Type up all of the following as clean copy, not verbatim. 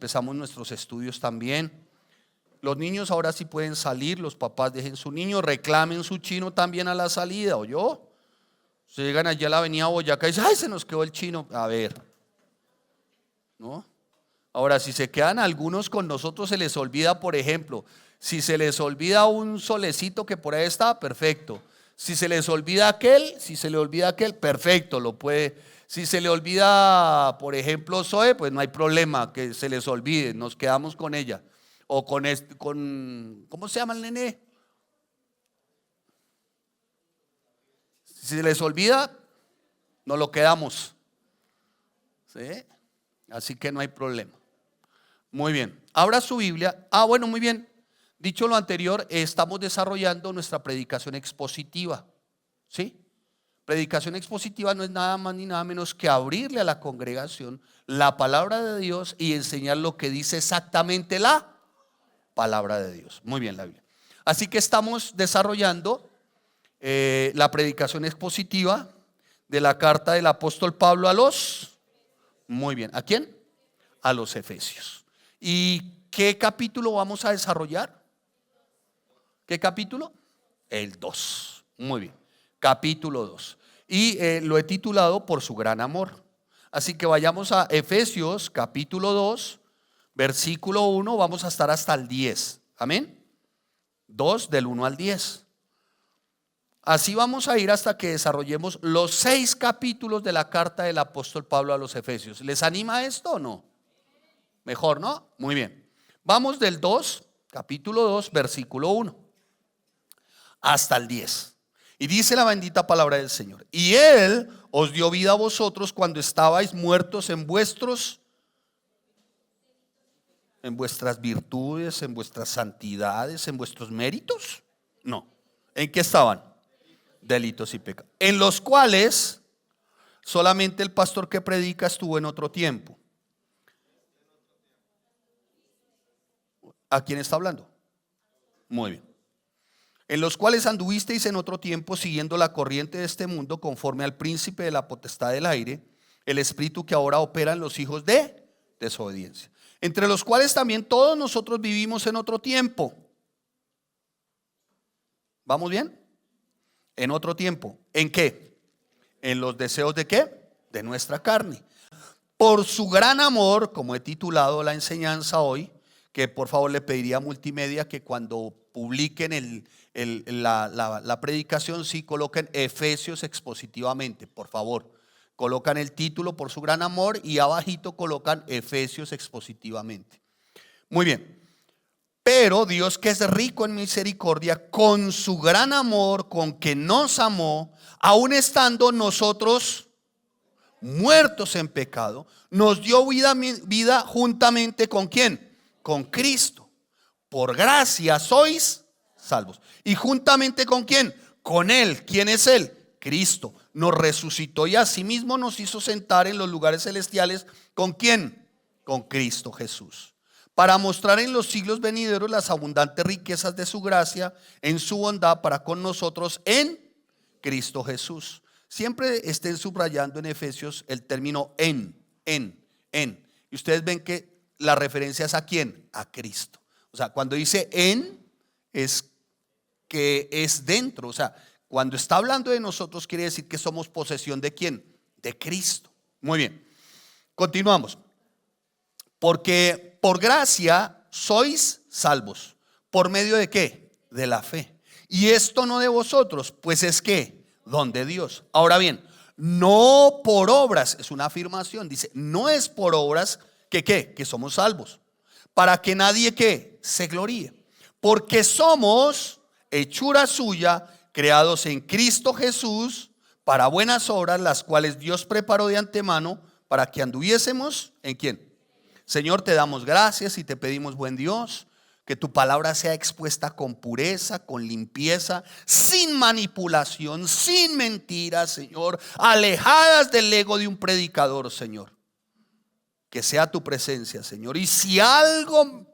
empezamos nuestros estudios también. Los niños ahora sí pueden salir, los papás dejen su niño, reclamen su chino también a la salida, ¿oyó? Se llegan allá a la avenida Boyacá y dicen, ay, se nos quedó el chino. A ver, ¿no? Ahora, si se quedan algunos con nosotros, se les olvida, por ejemplo, si se les olvida un solecito que por ahí está, perfecto. Si se les olvida aquel, perfecto, lo puede. Si se le olvida, por ejemplo, Zoe, pues no hay problema, que se les olvide, nos quedamos con ella. O con ¿cómo se llama el nene? Si se les olvida, nos lo quedamos. ¿Sí? Así que no hay problema. Muy bien. Abra su Biblia. Bueno, muy bien. Dicho lo anterior, estamos desarrollando nuestra predicación expositiva. ¿Sí? Predicación expositiva no es nada más ni nada menos que abrirle a la congregación la palabra de Dios y enseñar lo que dice exactamente la palabra de Dios. Muy bien, la Biblia. Así que estamos desarrollando la predicación expositiva de la carta del apóstol Pablo a los. Muy bien. ¿A quién? A los Efesios. ¿Y qué capítulo vamos a desarrollar? ¿Qué capítulo? El 2. Muy bien. Capítulo 2. Y lo he titulado Por su gran amor. Así que vayamos a Efesios capítulo 2, versículo 1. Vamos a estar hasta el 10. Amén. 2 del 1 al 10. Así vamos a ir hasta que desarrollemos los 6 capítulos de la carta del apóstol Pablo a los Efesios. ¿Les anima esto o no? Mejor, ¿no? Muy bien. Vamos del 2, capítulo 2, versículo 1 hasta el 10. Y dice la bendita palabra del Señor: y Él os dio vida a vosotros cuando estabais muertos en vuestras virtudes, en vuestras santidades, en vuestros méritos. No. ¿En qué estaban? Delitos y pecados, en los cuales solamente el pastor que predica estuvo en otro tiempo. ¿A quién está hablando? Muy bien. En los cuales anduvisteis en otro tiempo siguiendo la corriente de este mundo, conforme al príncipe de la potestad del aire, el espíritu que ahora opera en los hijos de desobediencia, entre los cuales también todos nosotros vivimos en otro tiempo. ¿Vamos bien? En otro tiempo. ¿En qué? En los deseos de ¿qué? De nuestra carne. Por su gran amor, como he titulado la enseñanza hoy, que por favor le pediría a Multimedia que cuando publiquen la predicación, sí coloquen Efesios expositivamente, por favor. Colocan el título Por su gran amor y abajito colocan Efesios expositivamente. Muy bien. Pero Dios, que es rico en misericordia, con su gran amor con que nos amó, aun estando nosotros muertos en pecado, nos dio vida juntamente ¿con quién? Con Cristo. Por gracia sois salvos. ¿Y juntamente con quién? Con Él. ¿Quién es Él? Cristo. Nos resucitó y asimismo nos hizo sentar en los lugares celestiales. ¿Con quién? Con Cristo Jesús, para mostrar en los siglos venideros las abundantes riquezas de su gracia en su bondad para con nosotros en Cristo Jesús. Siempre estén subrayando en Efesios el término en. Y ustedes ven que la referencia es ¿a quién? A Cristo. O sea, cuando dice en, es que es dentro. O sea, cuando está hablando de nosotros, quiere decir que somos posesión ¿de quién? De Cristo. Muy bien, continuamos. Porque por gracia sois salvos. ¿Por medio de qué? De la fe. Y esto no de vosotros, pues es que don de Dios. Ahora bien, no por obras, es una afirmación, dice, no es por obras que ¿qué? Que somos salvos, para que nadie ¿qué? Se gloríe, porque somos hechura suya, creados en Cristo Jesús para buenas obras, las cuales Dios preparó de antemano para que anduviésemos ¿en quién? Señor, te damos gracias y te pedimos, buen Dios, que tu palabra sea expuesta con pureza, con limpieza, sin manipulación, sin mentiras, Señor, alejadas del ego de un predicador, Señor. Que sea tu presencia, Señor. Y si algo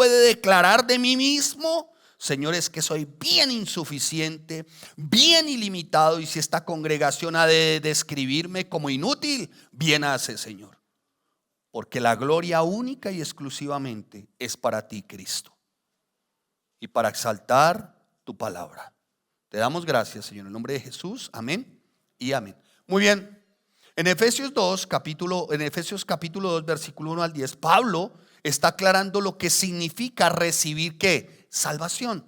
he de declarar de mí mismo, Señor, es que soy bien insuficiente, bien ilimitado. Y si esta congregación ha de describirme como inútil, bien hace, Señor. porque la gloria única y exclusivamente es para ti, Cristo, y para exaltar tu palabra. Te damos gracias, Señor, en el nombre de Jesús. Amén y amén. Muy bien. En Efesios capítulo 2, versículo 1 al 10, Pablo está aclarando lo que significa recibir ¿qué? Salvación.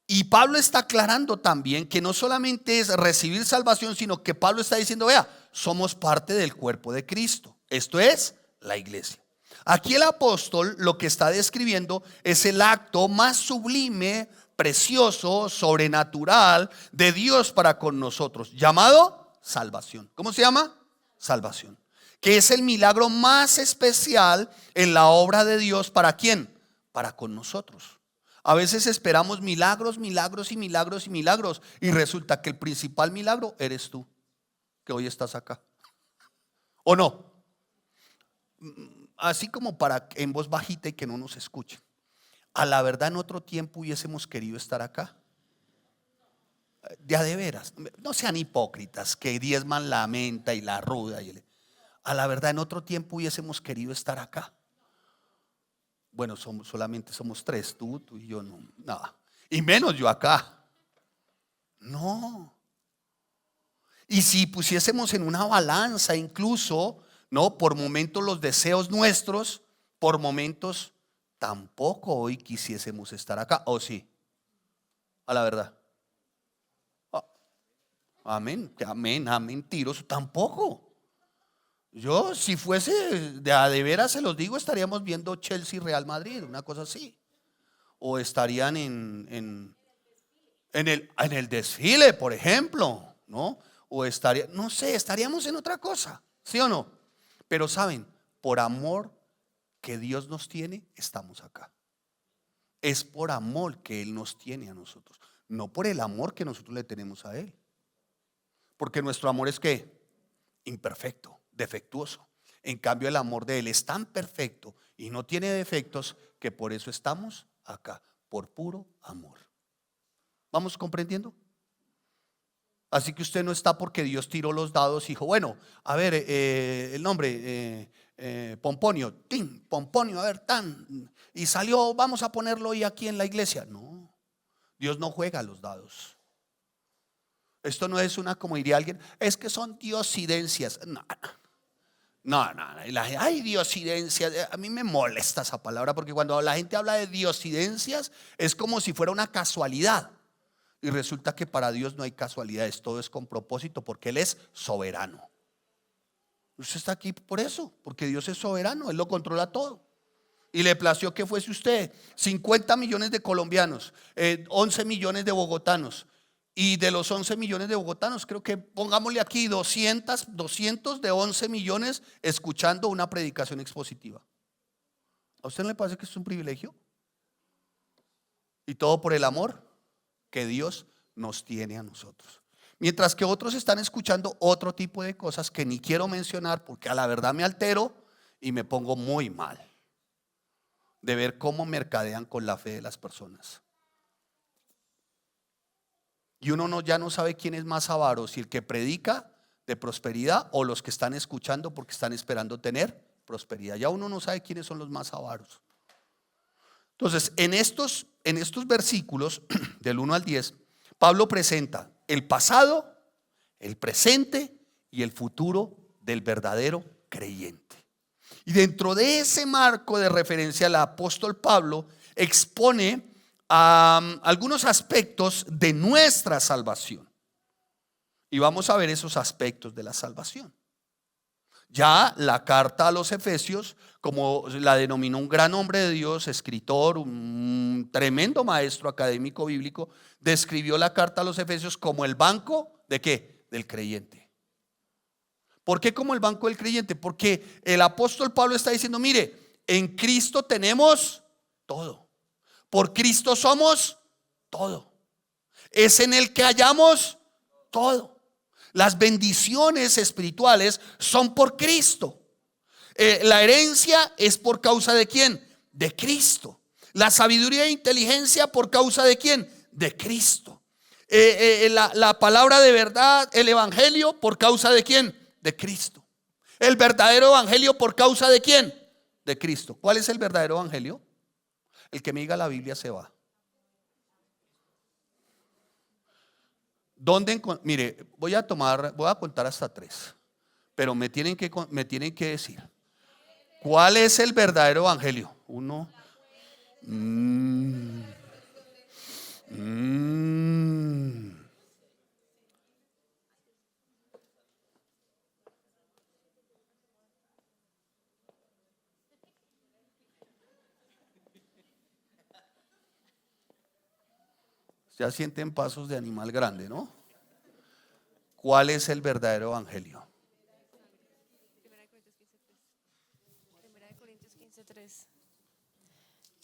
Y Pablo está aclarando también que no solamente es recibir salvación, sino que Pablo está diciendo, vea, somos parte del cuerpo de Cristo. Esto es la iglesia. Aquí el apóstol lo que está describiendo es el acto más sublime, precioso, sobrenatural de Dios para con nosotros, llamado salvación. ¿Cómo se llama? Salvación. Que es el milagro más especial en la obra de Dios. ¿Para quién? Para con nosotros. A veces esperamos milagros, milagros y milagros y milagros, y resulta que el principal milagro eres tú, que hoy estás acá. ¿O no? Así como para en voz bajita y que no nos escuchen. A la verdad, en otro tiempo hubiésemos querido estar acá. De veras, no sean hipócritas que diezman la menta y la ruda. A la verdad, en otro tiempo hubiésemos querido estar acá. Bueno, solamente somos tres, tú y yo, no, nada. Y menos yo acá. No. Y si pusiésemos en una balanza incluso, no, por momentos los deseos nuestros, por momentos tampoco hoy quisiésemos estar acá. ¿O sí? A la verdad. Amén, amén, amén, tiros, tampoco. Yo, si fuese de veras, se los digo, estaríamos viendo Chelsea Real Madrid, una cosa así. O estarían en el desfile, por ejemplo, ¿no? O no sé, estaríamos en otra cosa, ¿sí o no? Pero saben, por amor que Dios nos tiene, estamos acá. Es por amor que Él nos tiene a nosotros, no por el amor que nosotros le tenemos a Él. Porque nuestro amor es ¿qué? Imperfecto, defectuoso. En cambio el amor de Él es tan perfecto y no tiene defectos que por eso estamos acá, por puro amor. ¿Vamos comprendiendo? Así que usted no está porque Dios tiró los dados y dijo, bueno, a ver, el nombre, Pomponio, Pomponio, a ver, y salió, vamos a ponerlo hoy aquí en la iglesia. No, Dios no juega los dados. Esto no es una, como diría alguien, es que son diosidencias. No. Hay diosidencias. A mí me molesta esa palabra porque cuando la gente habla de diosidencias es como si fuera una casualidad. Y resulta que para Dios no hay casualidades, todo es con propósito porque Él es soberano. Usted está aquí por eso, porque Dios es soberano, Él lo controla todo. Y le plació que fuese usted 50 millones de colombianos, 11 millones de bogotanos. Y de los 11 millones de bogotanos, creo que pongámosle aquí 200 de 11 millones escuchando una predicación expositiva. ¿A usted no le parece que es un privilegio? Y todo por el amor que Dios nos tiene a nosotros. Mientras que otros están escuchando otro tipo de cosas que ni quiero mencionar porque a la verdad me altero y me pongo muy mal de ver cómo mercadean con la fe de las personas. Y uno ya no sabe quién es más avaro, si el que predica de prosperidad o los que están escuchando porque están esperando tener prosperidad. Ya uno no sabe quiénes son los más avaros. Entonces, en estos versículos del 1 al 10, Pablo presenta el pasado, el presente y el futuro del verdadero creyente. Y dentro de ese marco de referencia, el apóstol Pablo expone algunos aspectos de nuestra salvación. Y vamos a ver esos aspectos de la salvación. Ya la carta a los Efesios, como la denominó un gran hombre de Dios, escritor, un tremendo maestro académico bíblico, describió la carta a los Efesios como el banco ¿de qué? Del creyente. ¿Por qué como el banco del creyente? Porque el apóstol Pablo está diciendo, mire, en Cristo tenemos todo. Por Cristo somos todo. Es en el que hallamos todo. Las bendiciones espirituales son por Cristo. La herencia es por causa de ¿quién? De Cristo. La sabiduría e inteligencia por causa de ¿quién? De Cristo. La palabra de verdad, el evangelio por causa de ¿quién? De Cristo. El verdadero evangelio, ¿por causa de quién? De Cristo. ¿Cuál es el verdadero evangelio? El que me diga la Biblia se va. Mire, voy a contar hasta 3, pero me tienen que decir, ¿cuál es el verdadero evangelio? 1. Ya sienten pasos de animal grande, ¿no? ¿Cuál es el verdadero evangelio?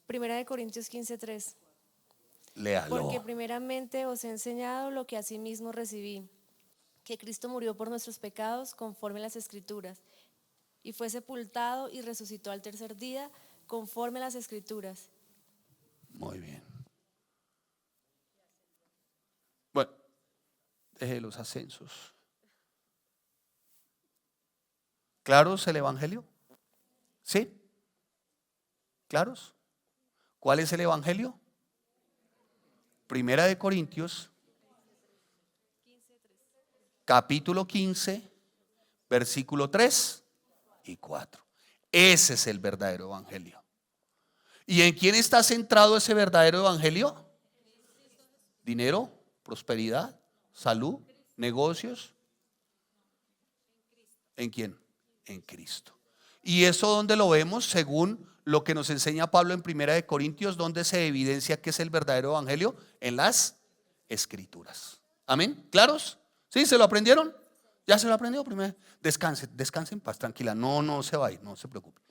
Primera de Corintios 15:3. Léalo. Porque primeramente os he enseñado lo que asimismo recibí, que Cristo murió por nuestros pecados conforme a las Escrituras, y fue sepultado y resucitó al tercer día conforme a las Escrituras. Muy bien. Bueno, deje los ascensos. ¿Claros el evangelio? ¿Sí? ¿Claros? ¿Cuál es el evangelio? Primera de Corintios, capítulo 15, versículo 3 y 4. Ese es el verdadero evangelio. ¿Y en quién está centrado ese verdadero evangelio? Dinero, prosperidad, salud, negocios. ¿En quién? En Cristo. ¿Y eso dónde lo vemos? Según lo que nos enseña Pablo en Primera de Corintios, donde se evidencia que es el verdadero evangelio en las Escrituras. Amén. ¿Claros? ¿Sí? ¿Se lo aprendieron? ¿Ya se lo aprendió? Primero, descansen en paz, tranquila. No se va a ir, no se preocupe.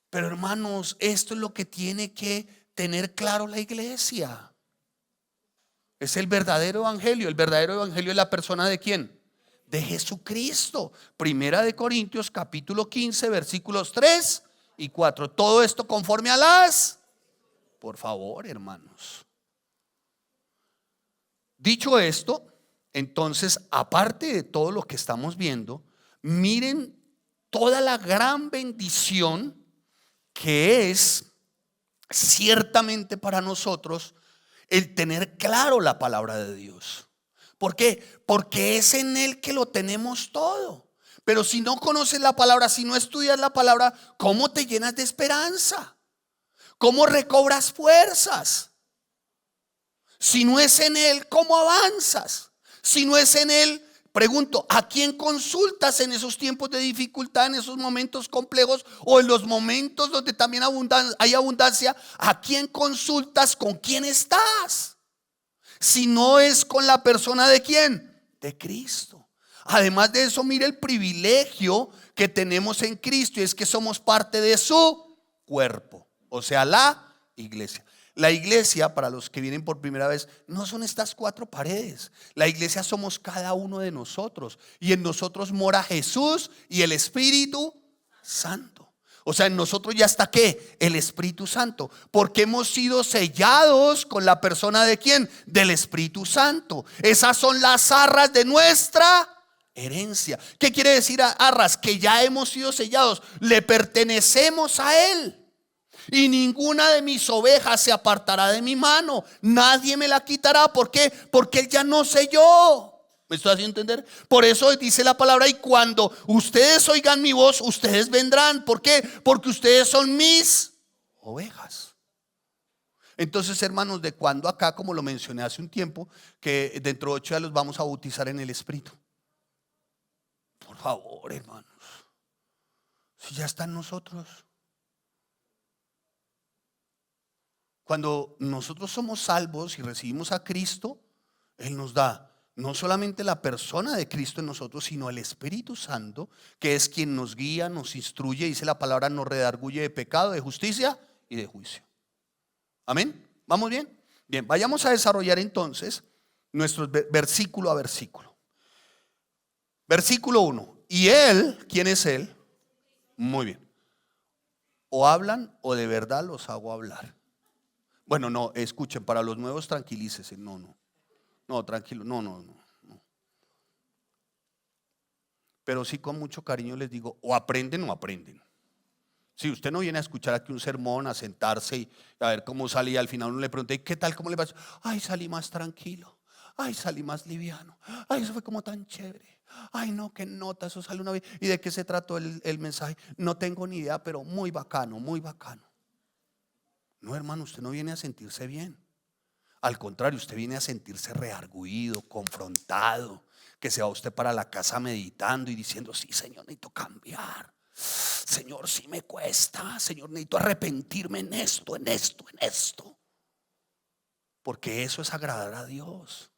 Pero hermanos, esto es lo que tiene que tener claro la iglesia. Es el verdadero evangelio. El verdadero evangelio es la persona de ¿quién? De Jesucristo. Primera de Corintios capítulo 15 versículos 3 y 4. Todo esto conforme a las. Por favor, hermanos. Dicho esto, entonces, aparte de todo lo que estamos viendo, miren toda la gran bendición que es ciertamente para nosotros el tener claro la palabra de Dios. ¿Por qué? Porque es en Él que lo tenemos todo. Pero si no conoces la palabra, si no estudias la palabra, ¿cómo te llenas de esperanza? ¿Cómo recobras fuerzas? Si no es en Él, ¿cómo avanzas? Si no es en Él, pregunto, ¿a quién consultas en esos tiempos de dificultad, en esos momentos complejos o en los momentos donde también hay abundancia? ¿A quién consultas? ¿Con quién estás? Si no es con la persona de quién, de Cristo. Además de eso, mire el privilegio que tenemos en Cristo, y es que somos parte de su cuerpo, o sea, la iglesia. La iglesia, para los que vienen por primera vez, no son estas 4 paredes. La iglesia somos cada uno de nosotros, y en nosotros mora Jesús y el Espíritu Santo. O sea, en nosotros ya está ¿qué? El Espíritu Santo. Porque hemos sido sellados con la persona de ¿quién? Del Espíritu Santo. Esas son las arras de nuestra herencia. ¿Qué quiere decir arras? Que ya hemos sido sellados. Le pertenecemos a Él. Y ninguna de mis ovejas se apartará de mi mano. Nadie me la quitará. ¿Por qué? Porque Él ya no selló. ¿Me estoy haciendo entender? Por eso dice la palabra: y cuando ustedes oigan mi voz, ustedes vendrán. ¿Por qué? Porque ustedes son mis ovejas. Entonces, hermanos, de cuando acá, como lo mencioné hace un tiempo, que dentro de 8 días los vamos a bautizar en el Espíritu. Por favor, hermanos, si ya está en nosotros. Cuando nosotros somos salvos y recibimos a Cristo, Él nos da no solamente la persona de Cristo en nosotros, sino el Espíritu Santo, que es quien nos guía, nos instruye. Dice la palabra: nos redarguye de pecado, de justicia y de juicio. Amén. ¿Vamos bien? Bien, vayamos a desarrollar entonces nuestros versículo a versículo. Versículo 1. Y Él, ¿quién es Él? Muy bien. O hablan o de verdad los hago hablar. Bueno, no, escuchen, para los nuevos tranquilícese. No, tranquilo, no. pero sí con mucho cariño les digo, o aprenden o aprenden. Si usted no viene a escuchar aquí un sermón, a sentarse y a ver cómo salía, al final uno le pregunta, ¿y qué tal? ¿Cómo le pasó? Ay, salí más tranquilo. Ay, salí más liviano. Ay, eso fue como tan chévere. Ay, no, qué nota, eso sale una vez. ¿Y de qué se trató el mensaje? No tengo ni idea, pero muy bacano, muy bacano. No, hermano, usted no viene a sentirse bien. Al contrario, usted viene a sentirse reargüido, confrontado, que se va usted para la casa meditando y diciendo, sí, Señor, necesito cambiar. Señor, sí me cuesta. Señor, necesito arrepentirme en esto, en esto, en esto. Porque eso es agradar a Dios.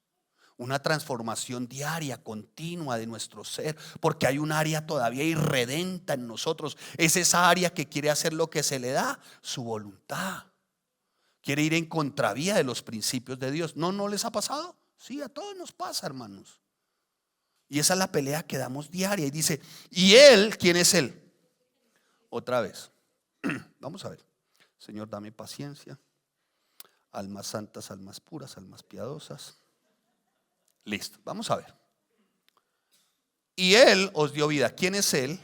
Una transformación diaria, continua de nuestro ser. Porque hay un área todavía irredenta en nosotros. Es esa área que quiere hacer lo que se le da, su voluntad. Quiere ir en contravía de los principios de Dios. ¿No les ha pasado? Sí, a todos nos pasa, hermanos. Y esa es la pelea que damos diaria. Y dice, ¿y él? ¿Quién es él? Otra vez. Vamos a ver. Señor, dame paciencia. Almas santas, almas puras, almas piadosas. Listo, vamos a ver. Y él os dio vida. ¿Quién es él?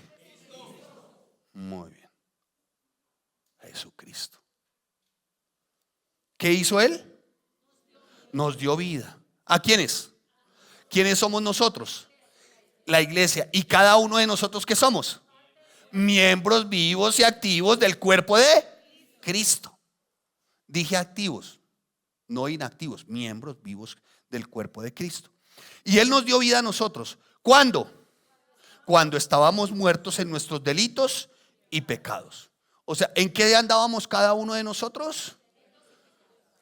Muy bien. Jesucristo. ¿Qué hizo él? Nos dio vida. ¿A quiénes? ¿Quiénes somos nosotros? La iglesia. ¿Y cada uno de nosotros qué somos? Miembros vivos y activos del cuerpo de Cristo. Dije activos, no inactivos, miembros vivos del cuerpo de Cristo. Y él nos dio vida a nosotros. ¿Cuándo? Cuando estábamos muertos en nuestros delitos y pecados. O sea, ¿en qué andábamos cada uno de nosotros?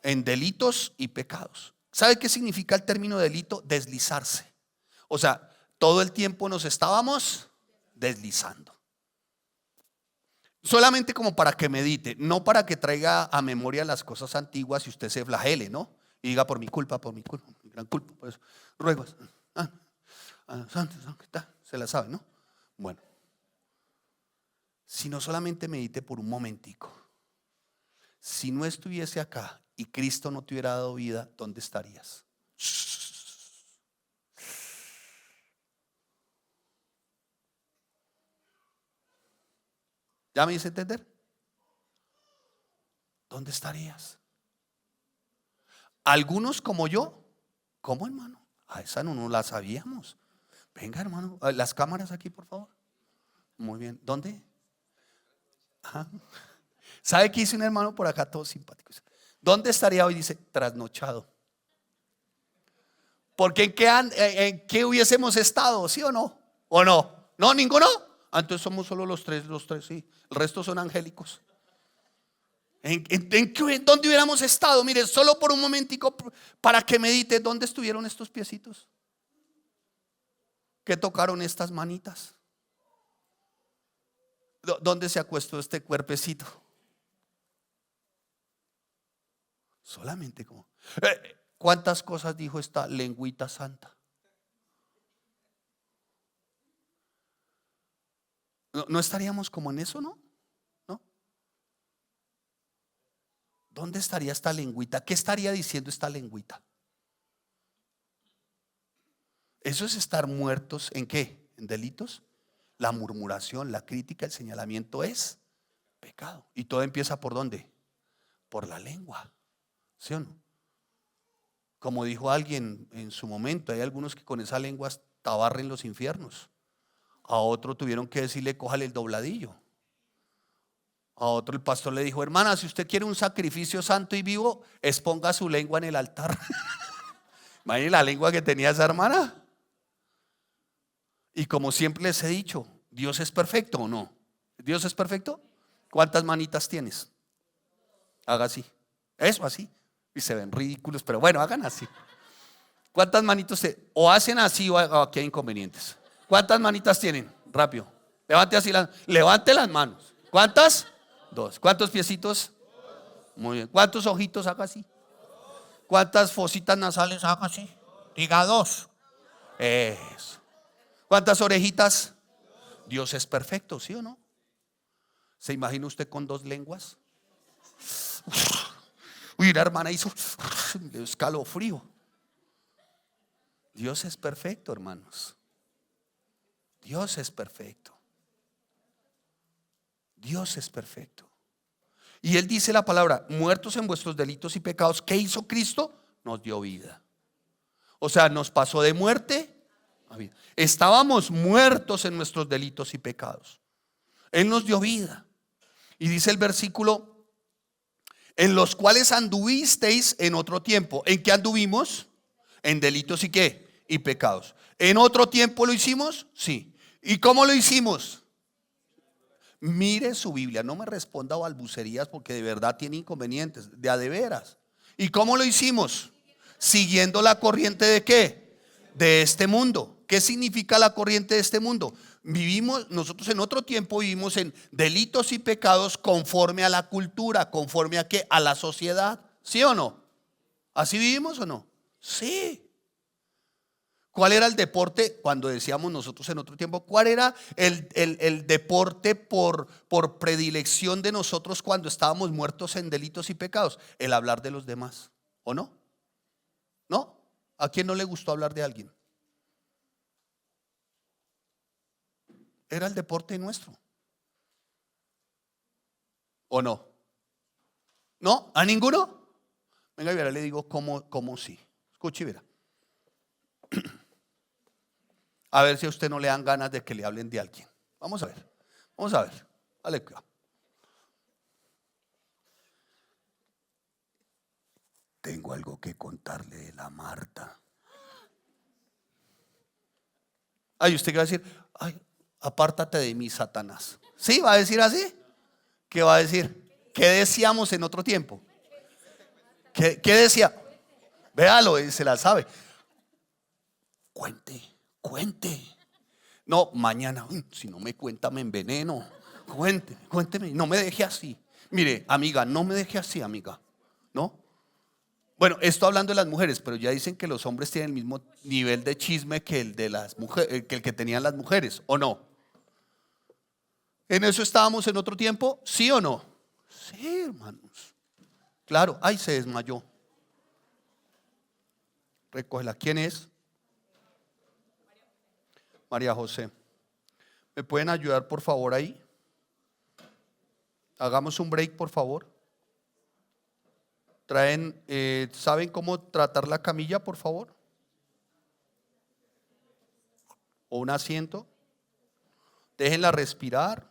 En delitos y pecados. ¿Sabe qué significa el término delito? Deslizarse. O sea, todo el tiempo nos estábamos deslizando. Solamente como para que medite, no para que traiga a memoria las cosas antiguas y usted se flagele, ¿no? Y diga por mi culpa, mi gran culpa, por eso ruego. Se la sabe, ¿no? Bueno, sino solamente medite por un momentico. Si no estuviese acá y Cristo no te hubiera dado vida, ¿dónde estarías? ¿Ya me hice entender? ¿Dónde estarías? Algunos como yo, ¿cómo, hermano? A esa no la sabíamos. Venga, hermano, las cámaras aquí, por favor. Muy bien, ¿dónde? Ajá. ¿Sabe qué hizo un hermano por acá, todo simpático? ¿Dónde estaría hoy? Dice, trasnochado. Porque ¿en qué hubiésemos estado? ¿Sí o no? ¿O no? ¿No? ¿Ninguno? Entonces somos solo los tres, sí. El resto son angélicos. ¿Dónde hubiéramos estado? Mire, solo por un momentico para que medite, ¿dónde estuvieron estos piecitos? ¿Qué tocaron estas manitas? ¿Dónde se acuestó este cuerpecito? Solamente como ¿cuántas cosas dijo esta lengüita santa? ¿No estaríamos como en eso, no? ¿No? ¿Dónde estaría esta lengüita? ¿Qué estaría diciendo esta lengüita? Eso es estar muertos ¿en qué? ¿En delitos? La murmuración, la crítica, el señalamiento es pecado. Y todo empieza ¿por dónde? Por la lengua. ¿Sí o no? Como dijo alguien en su momento, hay algunos que con esa lengua hasta barren los infiernos. A otro tuvieron que decirle, cójale el dobladillo. A otro el pastor le dijo, hermana, si usted quiere un sacrificio santo y vivo, exponga su lengua en el altar. Imagínense la lengua que tenía esa hermana. Y como siempre les he dicho, ¿Dios es perfecto o no? ¿Dios es perfecto? ¿Cuántas manitas tienes? Haga así. Eso así. Y se ven ridículos, pero bueno, hagan así. ¿Cuántas manitos o hacen así o aquí hay inconvenientes? ¿Cuántas manitas tienen? Rápido. Levante las manos. ¿Cuántas? 2. ¿Cuántos piecitos? Muy bien. ¿Cuántos ojitos haga así? ¿Cuántas fositas nasales haga así? Diga 2. Eso. ¿Cuántas orejitas? Dios es perfecto, ¿sí o no? ¿Se imagina usted con 2 lenguas? Uy, la hermana hizo escalofrío. Dios es perfecto, hermanos. Dios es perfecto. Dios es perfecto. Y Él dice la palabra, muertos en vuestros delitos y pecados. ¿Qué hizo Cristo? Nos dio vida. O sea, nos pasó de muerte a vida. Estábamos muertos en nuestros delitos y pecados. Él nos dio vida. Y dice el versículo, en los cuales anduvisteis en otro tiempo. ¿En qué anduvimos? En delitos y qué? Y pecados. ¿En otro tiempo lo hicimos? Sí. ¿Y cómo lo hicimos? Mire su Biblia, no me responda balbucerías porque de verdad tiene inconvenientes, de a de veras. ¿Y cómo lo hicimos? Siguiendo la corriente de qué? De este mundo. ¿Qué significa la corriente de este mundo? Nosotros en otro tiempo vivimos en delitos y pecados conforme a la cultura, conforme a qué? A la sociedad. ¿Sí o no? ¿Así vivimos o no? Sí. ¿Cuál era el deporte? Cuando decíamos nosotros en otro tiempo, ¿cuál era el deporte por predilección de nosotros cuando estábamos muertos en delitos y pecados? El hablar de los demás, ¿o no? ¿No? ¿A quién no le gustó hablar de alguien? Era el deporte nuestro, ¿o no? ¿No? ¿A ninguno? Venga, y verá, le digo cómo sí. Escuche y verá. A ver si a usted no le dan ganas de que le hablen de alguien. Vamos a ver. Vamos a ver. Dale cuidado. Tengo algo que contarle de la Marta. Ay, ¿usted qué va a decir? Ay, apártate de mí, Satanás. ¿Sí? ¿Va a decir así? ¿Qué va a decir? ¿Qué decíamos en otro tiempo? ¿Qué decía? Véalo, se la sabe. Cuente. No, mañana, si no me cuenta me enveneno. Cuénteme, no me deje así. Mire, amiga, no me deje así, amiga. ¿No? Bueno, esto hablando de las mujeres, pero ya dicen que los hombres tienen el mismo nivel de chisme que el de las mujeres, que el que tenían las mujeres, ¿o no? ¿En eso estábamos en otro tiempo? ¿Sí o no? Sí, hermanos. Claro, ay, se desmayó. Recógela. ¿Quién es? María José. ¿Me pueden ayudar por favor ahí? Hagamos un break por favor. ¿Saben cómo tratar la camilla por favor? ¿O un asiento? Déjenla respirar.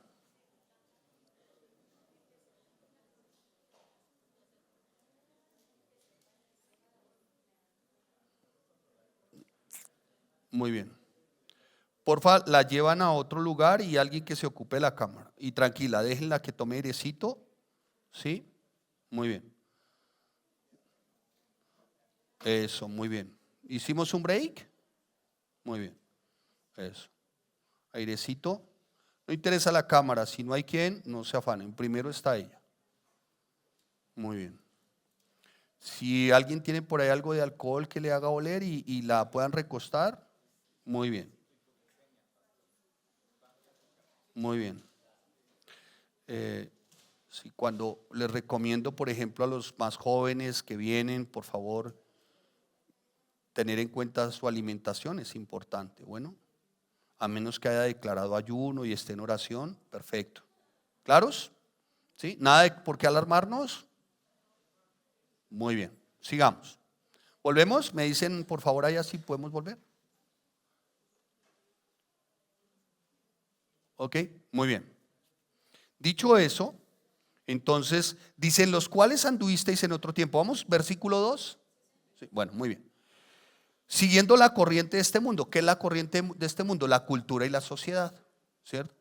Muy bien. Porfa, la llevan a otro lugar y alguien que se ocupe de la cámara. Y tranquila, déjenla que tome airecito. ¿Sí? Muy bien. Eso, muy bien. ¿Hicimos un break? Muy bien. Eso. Airecito. No interesa la cámara. Si no hay quien, no se afanen. Primero está ella. Muy bien. Si alguien tiene por ahí algo de alcohol que le haga oler y la puedan recostar, muy bien. Muy bien. Sí, cuando les recomiendo, por ejemplo, a los más jóvenes que vienen, por favor, tener en cuenta su alimentación es importante. Bueno, a menos que haya declarado ayuno y esté en oración, perfecto. ¿Claros? ¿Sí? ¿Nada de por qué alarmarnos? Muy bien, sigamos. ¿Volvemos? Me dicen, por favor, allá si podemos volver. ¿Ok? Muy bien. Dicho eso, entonces dicen los cuales anduvisteis en otro tiempo. Vamos, versículo 2. Sí, bueno, muy bien. Siguiendo la corriente de este mundo. ¿Qué es la corriente de este mundo? La cultura y la sociedad, ¿cierto?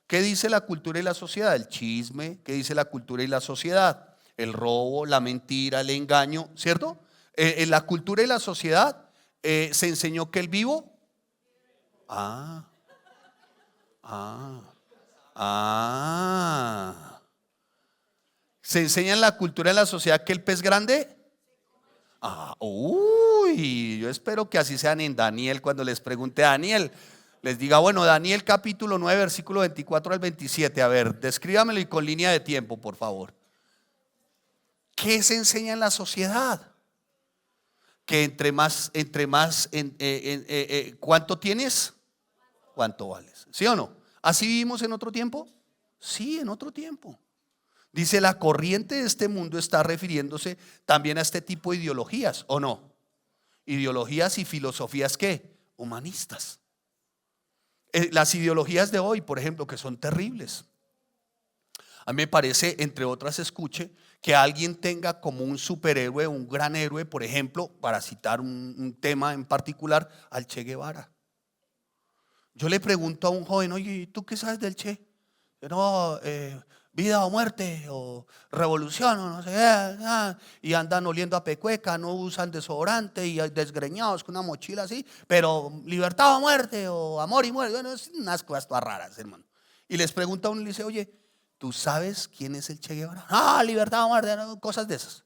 ¿Qué dice la cultura y la sociedad? El chisme. ¿Qué dice la cultura y la sociedad? El robo, la mentira, el engaño, ¿cierto? En la cultura y la sociedad se enseñó que el vivo. Se enseña en la cultura y en la sociedad que el pez grande. Uy, yo espero que así sean en Daniel. Cuando les pregunte a Daniel, les diga, bueno, Daniel capítulo 9, versículo 24 al 27. A ver, descríbamelo y con línea de tiempo, por favor. ¿Qué se enseña en la sociedad? Que ¿cuánto tienes? cuánto vales. ¿Sí o no? ¿Así vivimos en otro tiempo? Sí, en otro tiempo. Dice, la corriente de este mundo está refiriéndose también a este tipo de ideologías, ¿o no? Ideologías y filosofías, ¿qué? Humanistas. Las ideologías de hoy, por ejemplo, que son terribles. A mí me parece, entre otras, escuche, que alguien tenga como un superhéroe, un gran héroe, por ejemplo, para citar un tema en particular, al Che Guevara. Yo le pregunto a un joven, oye, ¿y tú qué sabes del Che? No, vida o muerte, o revolución, o no sé qué, y andan oliendo a pecueca, no usan desodorante y desgreñados con una mochila así, pero libertad o muerte, o amor y muerte, bueno, es unas cosas todas raras, hermano. Y les pregunta a uno y le dice, oye, ¿tú sabes quién es el Che Guevara? Ah, libertad o muerte, no, cosas de esas.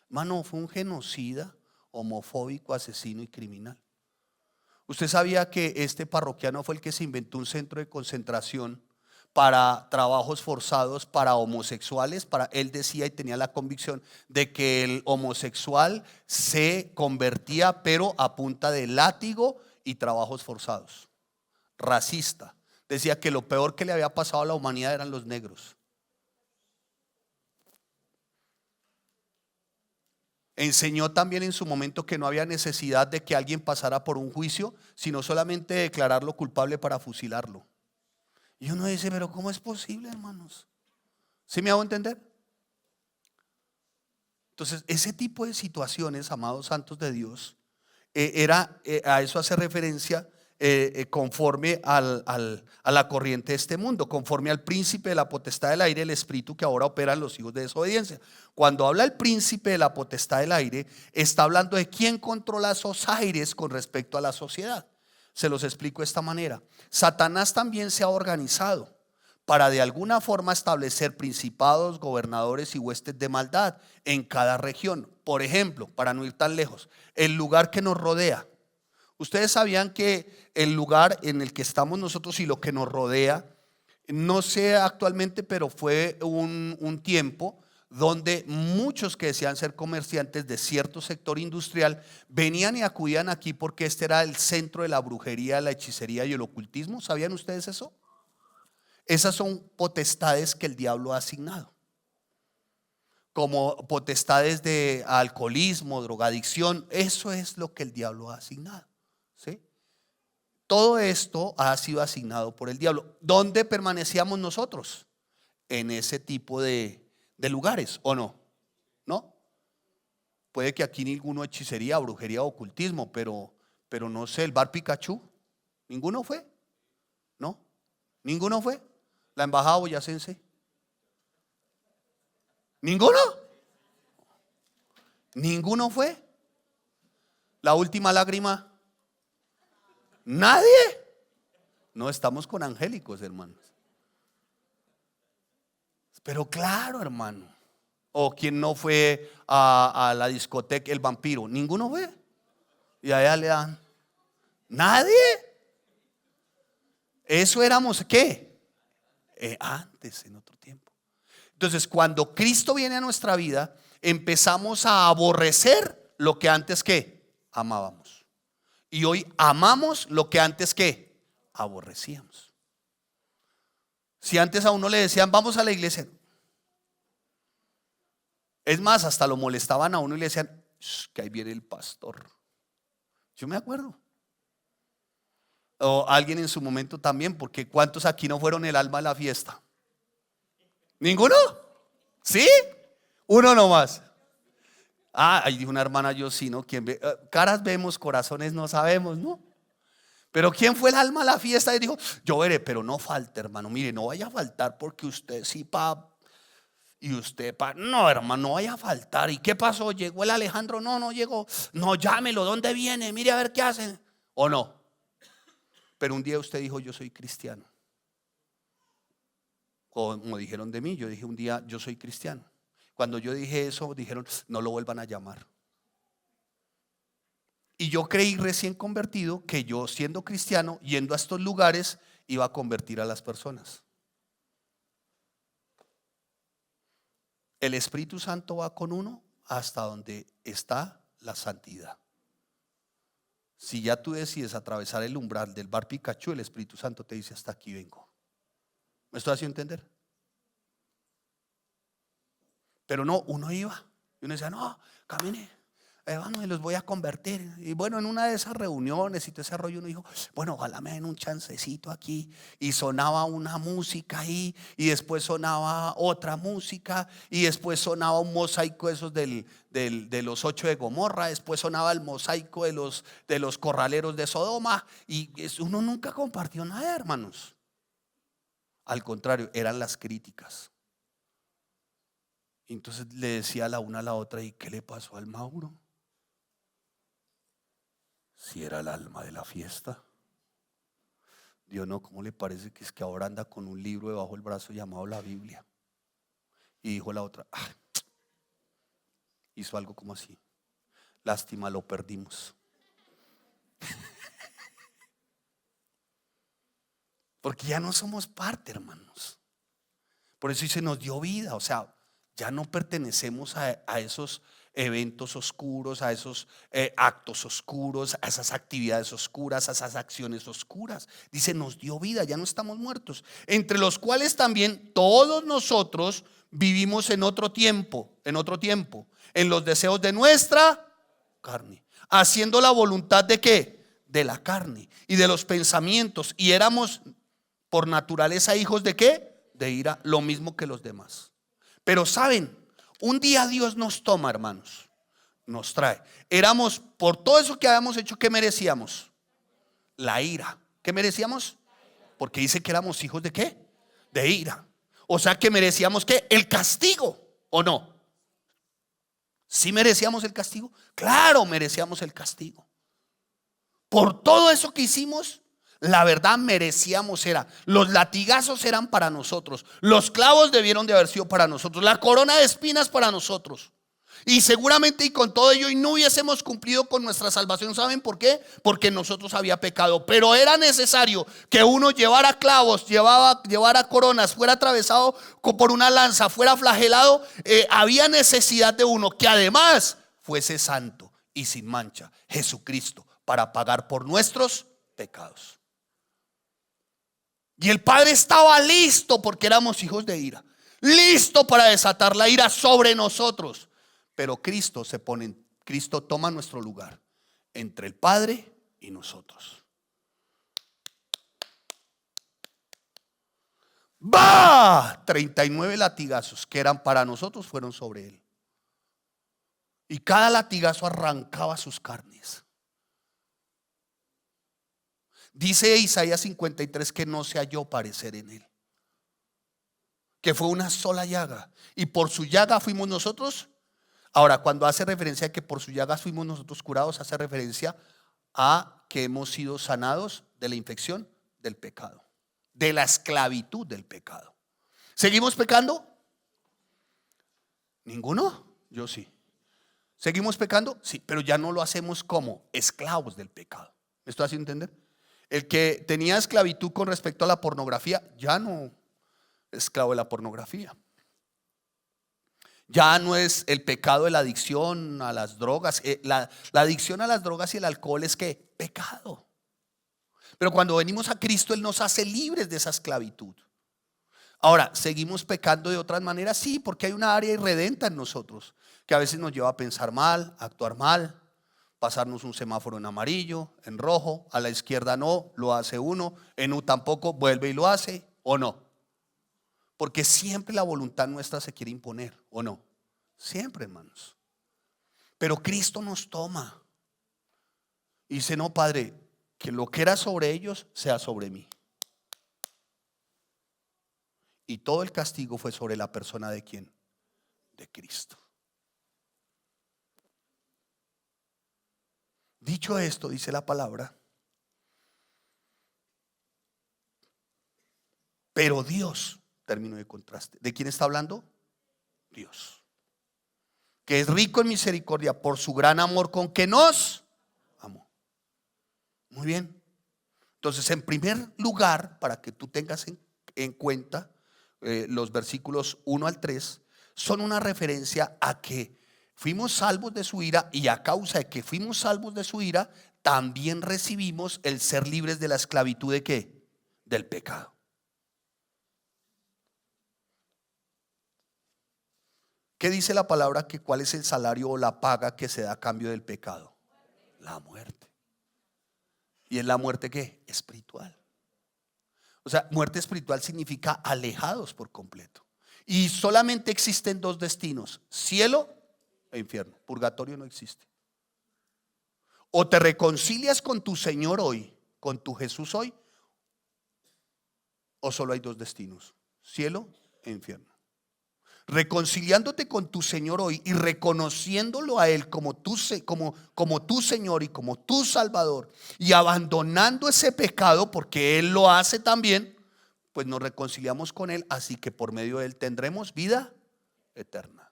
Hermano, fue un genocida, homofóbico, asesino y criminal. ¿Usted sabía que este parroquiano fue el que se inventó un centro de concentración para trabajos forzados para homosexuales? Él decía y tenía la convicción de que el homosexual se convertía, pero a punta de látigo y trabajos forzados. Racista. Decía que lo peor que le había pasado a la humanidad eran los negros. Enseñó también en su momento que no había necesidad de que alguien pasara por un juicio, sino solamente declararlo culpable para fusilarlo. Y uno dice, pero ¿cómo es posible, hermanos? ¿Sí me hago entender? Entonces, ese tipo de situaciones, amados santos de Dios, a eso hace referencia conforme a la corriente de este mundo, conforme al príncipe de la potestad del aire, el espíritu que ahora opera en los hijos de desobediencia. Cuando habla el príncipe de la potestad del aire, está hablando de quién controla esos aires con respecto a la sociedad. Se los explico de esta manera. Satanás también se ha organizado para de alguna forma establecer principados, gobernadores y huestes de maldad en cada región. Por ejemplo, para no ir tan lejos, el lugar que nos rodea. Ustedes sabían que el lugar en el que estamos nosotros y lo que nos rodea, no sé actualmente, pero fue un tiempo donde muchos que desean ser comerciantes de cierto sector industrial venían y acudían aquí porque este era el centro de la brujería, la hechicería y el ocultismo. ¿Sabían ustedes eso? Esas son potestades que el diablo ha asignado, como potestades de alcoholismo, drogadicción. Eso es lo que el diablo ha asignado, ¿sí? Todo esto ha sido asignado por el diablo. ¿Dónde permanecíamos nosotros? En ese tipo de lugares, ¿o no? ¿No? Puede que aquí ninguno hechicería, brujería, ocultismo, pero no sé, el bar Pikachu, ¿ninguno fue? ¿No? ¿Ninguno fue? La embajada boyacense, ¿ninguno? ¿Ninguno fue? La última lágrima, ¿nadie? No, estamos con angélicos, hermanos. Pero claro, hermano. O quien no fue a la discoteca El Vampiro, ¿ninguno fue? Y allá le dan, ¿nadie? Eso éramos, ¿qué? Antes, en otro tiempo. Entonces, cuando Cristo viene a nuestra vida, empezamos a aborrecer lo que antes, ¿qué? Amábamos. Y hoy amamos lo que antes, ¿qué? Aborrecíamos. Si antes a uno le decían, vamos a la iglesia, es más, hasta lo molestaban a uno y le decían, que ahí viene el pastor. Yo me acuerdo. O alguien en su momento también, porque ¿cuántos aquí no fueron el alma de la fiesta? ¿Ninguno? ¿Sí? Uno nomás. Ahí dijo una hermana, yo sí, ¿no? ¿Quién ve? Caras vemos, corazones no sabemos, ¿no? Pero ¿quién fue el alma a la fiesta? Y dijo, yo veré, pero no falte, hermano. Mire, no vaya a faltar porque usted sí, y usted, no, hermano, no vaya a faltar. ¿Y qué pasó? ¿Llegó el Alejandro? No, no llegó. No, llámelo, ¿dónde viene? Mire a ver qué hacen. ¿O no? Pero un día usted dijo, yo soy cristiano. Como dijeron de mí, yo dije un día, yo soy cristiano. Cuando yo dije eso, dijeron, no lo vuelvan a llamar. Y yo creí recién convertido que yo, siendo cristiano, yendo a estos lugares, iba a convertir a las personas. El Espíritu Santo va con uno hasta donde está la santidad. Si ya tú decides atravesar el umbral del bar Pikachu, el Espíritu Santo te dice: hasta aquí vengo. ¿Me estoy haciendo entender? Pero no, uno iba y uno decía: no, camine, bueno, y los voy a convertir. Y bueno, en una de esas reuniones y todo ese rollo, uno dijo: bueno, ojalá me den un chancecito aquí. Y sonaba una música ahí, y después sonaba otra música, y después sonaba un mosaico esos de los 8 de Gomorra, después sonaba el mosaico de los corraleros de Sodoma. Y uno nunca compartió nada, hermanos. Al contrario, eran las críticas. Entonces le decía la una a la otra: ¿y qué le pasó al Mauro? Si era el alma de la fiesta. Dios, no, ¿cómo le parece que es que ahora anda con un libro debajo del brazo llamado la Biblia? Y dijo la otra: hizo algo como así: lástima, lo perdimos. Porque ya no somos parte, hermanos. Por eso se nos dio vida. O sea, ya no pertenecemos a esos eventos oscuros, a esos actos oscuros, a esas actividades oscuras, a esas acciones oscuras. Dice: nos dio vida, ya no estamos muertos. Entre los cuales también todos nosotros vivimos en otro tiempo, en los deseos de nuestra carne, haciendo la voluntad de ¿qué? De la carne y de los pensamientos. Y éramos por naturaleza hijos de ¿qué? De ira, lo mismo que los demás. Pero saben, un día Dios nos toma, hermanos, nos trae. Éramos, por todo eso que habíamos hecho, ¿qué merecíamos? La ira. ¿Qué merecíamos? Porque dice que éramos hijos de ¿qué? De ira. O sea que merecíamos ¿qué? El castigo, ¿o no? ¿Sí merecíamos el castigo? Claro, merecíamos el castigo. Por todo eso que hicimos, la verdad merecíamos, los latigazos eran para nosotros, los clavos debieron de haber sido para nosotros, la corona de espinas para nosotros. Y seguramente, y con todo ello, y no hubiésemos cumplido con nuestra salvación. ¿Saben por qué? Porque nosotros había pecado. Pero era necesario que uno llevara clavos, llevara coronas, fuera atravesado por una lanza, fuera flagelado. Había necesidad de uno que además fuese santo y sin mancha, Jesucristo, para pagar por nuestros pecados. Y el Padre estaba listo, porque éramos hijos de ira, listo para desatar la ira sobre nosotros. Pero Cristo toma nuestro lugar entre el Padre y nosotros. ¡Bah! 39 latigazos que eran para nosotros fueron sobre él. Y cada latigazo arrancaba sus carnes. Dice Isaías 53 que no se halló parecer en él, que fue una sola llaga, y por su llaga fuimos nosotros. Ahora, cuando hace referencia a que por su llaga fuimos nosotros curados, hace referencia a que hemos sido sanados de la infección del pecado, de la esclavitud del pecado. ¿Seguimos pecando? ¿Ninguno? Yo sí. ¿Seguimos pecando? Sí, pero ya no lo hacemos como esclavos del pecado. ¿Me estoy haciendo entender? El que tenía esclavitud con respecto a la pornografía, ya no es esclavo de la pornografía. Ya no es el pecado de la adicción a las drogas. La adicción a las drogas y el alcohol es ¿qué? Pecado. Pero cuando venimos a Cristo, Él nos hace libres de esa esclavitud. Ahora, ¿seguimos pecando de otras maneras? Sí, porque hay una área irredenta en nosotros que a veces nos lleva a pensar mal, a actuar mal, pasarnos un semáforo en amarillo, en rojo, a la izquierda no, lo hace uno, en U tampoco, vuelve y lo hace, ¿o no? Porque siempre la voluntad nuestra se quiere imponer, ¿o no? Siempre, hermanos. Pero Cristo nos toma y dice: no, Padre, que lo que era sobre ellos sea sobre mí. Y todo el castigo fue sobre la persona de ¿quién? De Cristo. Dicho esto, dice la palabra, pero Dios, término de contraste, ¿de quién está hablando? Dios, que es rico en misericordia por su gran amor con que nos amó. Muy bien. Entonces, en primer lugar, para que tú tengas en cuenta, los versículos 1 al 3 son una referencia a que fuimos salvos de su ira, y a causa de que fuimos salvos de su ira, también recibimos el ser libres de la esclavitud ¿de qué? Del pecado. ¿Qué dice la palabra? Que cuál es el salario o la paga que se da a cambio del pecado. La muerte. ¿Y es la muerte qué? Espiritual. O sea, muerte espiritual significa alejados por completo. Y solamente existen dos destinos: cielo e infierno. Purgatorio no existe. O te reconcilias con tu Señor hoy, con tu Jesús hoy, o solo hay dos destinos: cielo e infierno. Reconciliándote con tu Señor hoy y reconociéndolo a Él como tu Señor y como tu Salvador, y abandonando ese pecado porque Él lo hace también, pues nos reconciliamos con Él, así que por medio de Él tendremos vida eterna.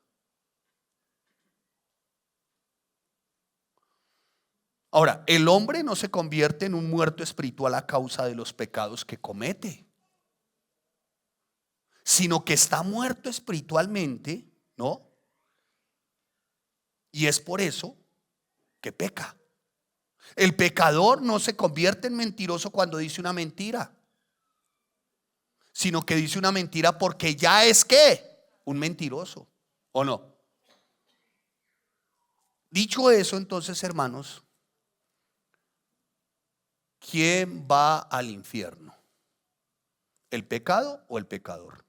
Ahora, el hombre no se convierte en un muerto espiritual a causa de los pecados que comete, sino que está muerto espiritualmente, ¿no? Y es por eso que peca. El pecador no se convierte en mentiroso cuando dice una mentira, sino que dice una mentira porque ya es ¿qué? Un mentiroso, ¿o no? Dicho eso, entonces, hermanos, ¿quién va al infierno? ¿El pecado o el pecador?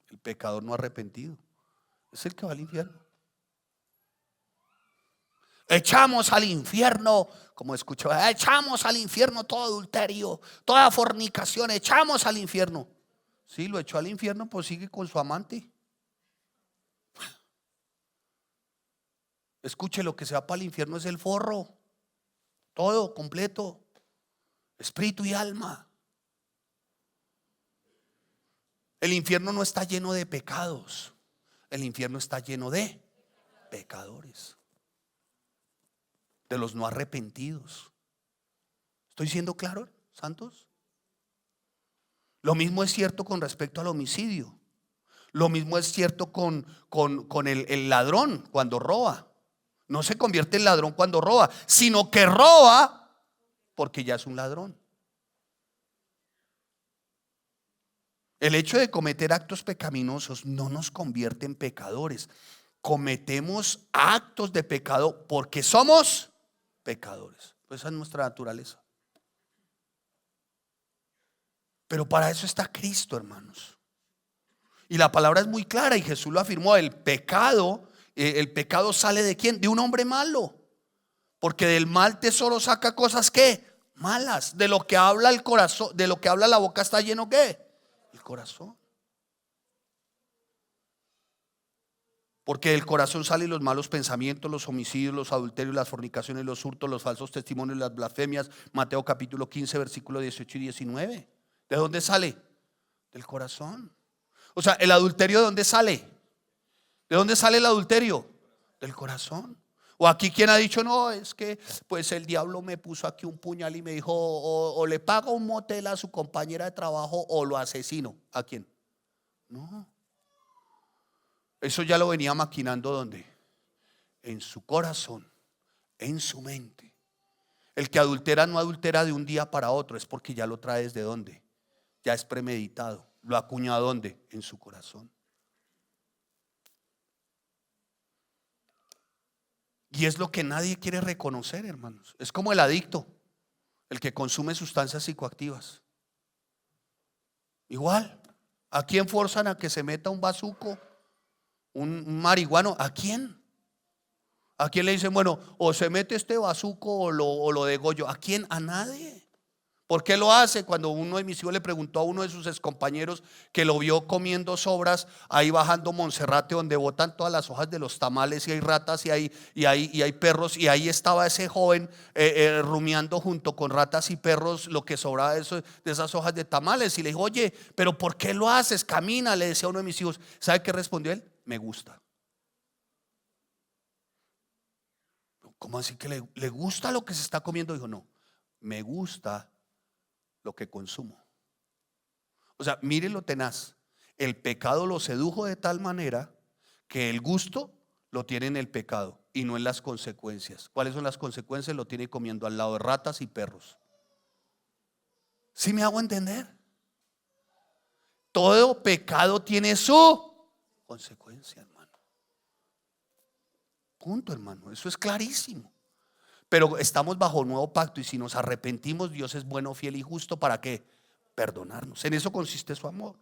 El pecador no arrepentido es el que va al infierno. Echamos al infierno, como escucho, echamos al infierno todo adulterio, toda fornicación, echamos al infierno. Sí, lo echó al infierno, pues sigue con su amante. Escuche, lo que se va para el infierno es el forro, todo completo, espíritu y alma. El infierno no está lleno de pecados, el infierno está lleno de pecadores, de los no arrepentidos. ¿Estoy siendo claro, santos? Lo mismo es cierto con respecto al homicidio. Lo mismo es cierto con el ladrón cuando roba. No se convierte en ladrón cuando roba, sino que roba porque ya es un ladrón. El hecho de cometer actos pecaminosos no nos convierte en pecadores. Cometemos actos de pecado porque somos pecadores. Pues esa es nuestra naturaleza. Pero para eso está Cristo, hermanos. Y la palabra es muy clara y Jesús lo afirmó: el pecado sale ¿de quién? De un hombre malo. Porque del mal tesoro saca cosas ¿qué? Malas. De lo que habla el corazón, de lo que habla la boca está lleno ¿qué? El corazón. Porque del corazón salen los malos pensamientos, los homicidios, los adulterios, las fornicaciones, los hurtos, los falsos testimonios, las blasfemias. Mateo capítulo 15, versículos 18 y 19. ¿De dónde sale? Del corazón. O sea, ¿el adulterio de dónde sale? ¿De dónde sale el adulterio? Del corazón. O aquí quien ha dicho: no, es que pues el diablo me puso aquí un puñal y me dijo o le paga un motel a su compañera de trabajo o lo asesino. ¿A quién? No. Eso ya lo venía maquinando ¿dónde? En su corazón, en su mente. El que adultera no adultera de un día para otro, es porque ya lo trae ¿desde dónde? Ya es premeditado. Lo acuña ¿dónde? En su corazón. Y es lo que nadie quiere reconocer, hermanos. Es como el adicto, el que consume sustancias psicoactivas. Igual, ¿a quién forzan a que se meta un bazuco, un marihuano? ¿A quién? ¿A quién le dicen, bueno, o se mete este bazuco o lo degollo? ¿A quién? A nadie. ¿Por qué lo hace? Cuando uno de mis hijos le preguntó a uno de sus excompañeros que lo vio comiendo sobras ahí bajando Monserrate, donde botan todas las hojas de los tamales y hay ratas y hay perros, y ahí estaba ese joven rumiando junto con ratas y perros lo que sobraba de esas hojas de tamales, y le dijo: oye, pero ¿por qué lo haces? Camina, le decía a uno de mis hijos. ¿Sabe qué respondió él? Me gusta. ¿Cómo así que le gusta lo que se está comiendo? Dijo: no, me gusta lo que consumo. O sea, mire lo tenaz. El pecado lo sedujo de tal manera que el gusto lo tiene en el pecado y no en las consecuencias. ¿Cuáles son las consecuencias? Lo tiene comiendo al lado de ratas y perros. ¿Sí me hago entender? Todo pecado tiene su consecuencia, hermano. Punto, hermano. Eso es clarísimo. Pero estamos bajo nuevo pacto y si nos arrepentimos, Dios es bueno, fiel y justo. ¿Para qué? Perdonarnos. En eso consiste su amor.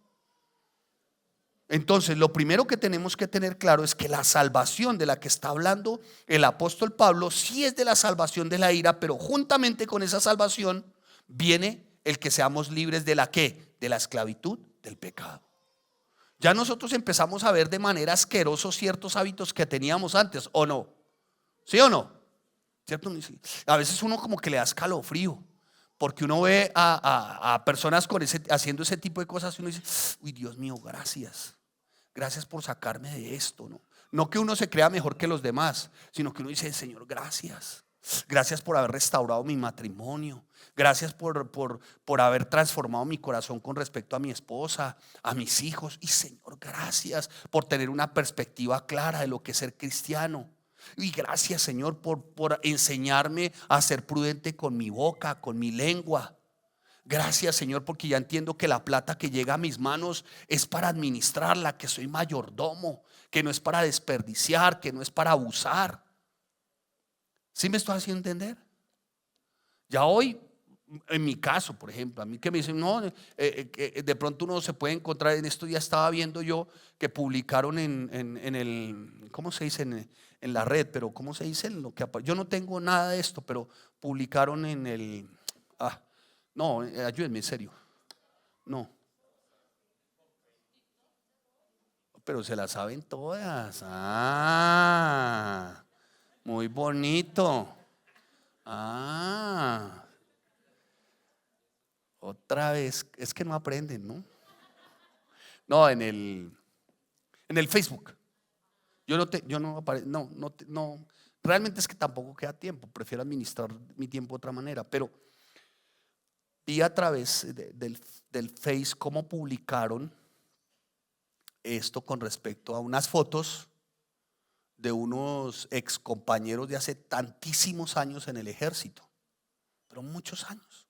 Entonces, lo primero que tenemos que tener claro es que la salvación de la que está hablando el apóstol Pablo sí es de la salvación de la ira, pero juntamente con esa salvación viene el que seamos libres de la ¿qué? De la esclavitud del pecado. Ya nosotros empezamos a ver de manera asquerosa ciertos hábitos que teníamos antes, ¿o no? ¿Sí o no? ¿Cierto? A veces uno como que le da escalofrío, porque uno ve a personas haciendo ese tipo de cosas y uno dice, uy, Dios mío, gracias. Gracias por sacarme de esto, ¿no? No que uno se crea mejor que los demás, sino que uno dice, Señor, gracias. Gracias por haber restaurado mi matrimonio. Gracias por haber transformado mi corazón con respecto a mi esposa, a mis hijos. Y Señor, gracias por tener una perspectiva clara de lo que es ser cristiano. Y gracias, Señor, por enseñarme a ser prudente con mi boca, con mi lengua. Gracias, Señor, porque ya entiendo que la plata que llega a mis manos es para administrarla, que soy mayordomo, que no es para desperdiciar, que no es para abusar. ¿Sí me estoy haciendo entender? Ya hoy, en mi caso, por ejemplo, a mí que me dicen, no, de pronto uno se puede encontrar, en esto ya estaba viendo yo que publicaron en el, ¿cómo se dice? En la red, pero ¿cómo se dice? Yo no tengo nada de esto, pero publicaron en el, no, ayúdenme, en serio, no. Pero se las saben todas. Muy bonito. Otra vez, es que no aprenden, ¿no? No, en el Facebook. Yo no aparezco, no. Realmente es que tampoco queda tiempo. Prefiero administrar mi tiempo de otra manera. Pero vi a través del Face cómo publicaron esto con respecto a unas fotos de unos ex compañeros de hace tantísimos años en el ejército, pero muchos años.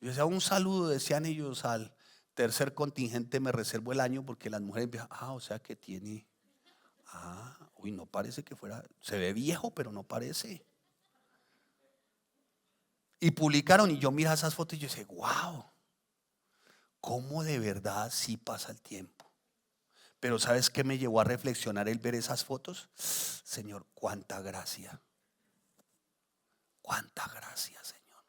Yo decía, un saludo, decían ellos, al tercer contingente me reservo el año, porque las mujeres empiezan, o sea que tiene, uy, no parece que fuera, se ve viejo, pero no parece. Y publicaron, y yo miraba esas fotos y yo decía, wow, cómo de verdad sí pasa el tiempo. Pero ¿sabes qué me llevó a reflexionar el ver esas fotos? Señor, cuánta gracia. Cuánta gracia, Señor.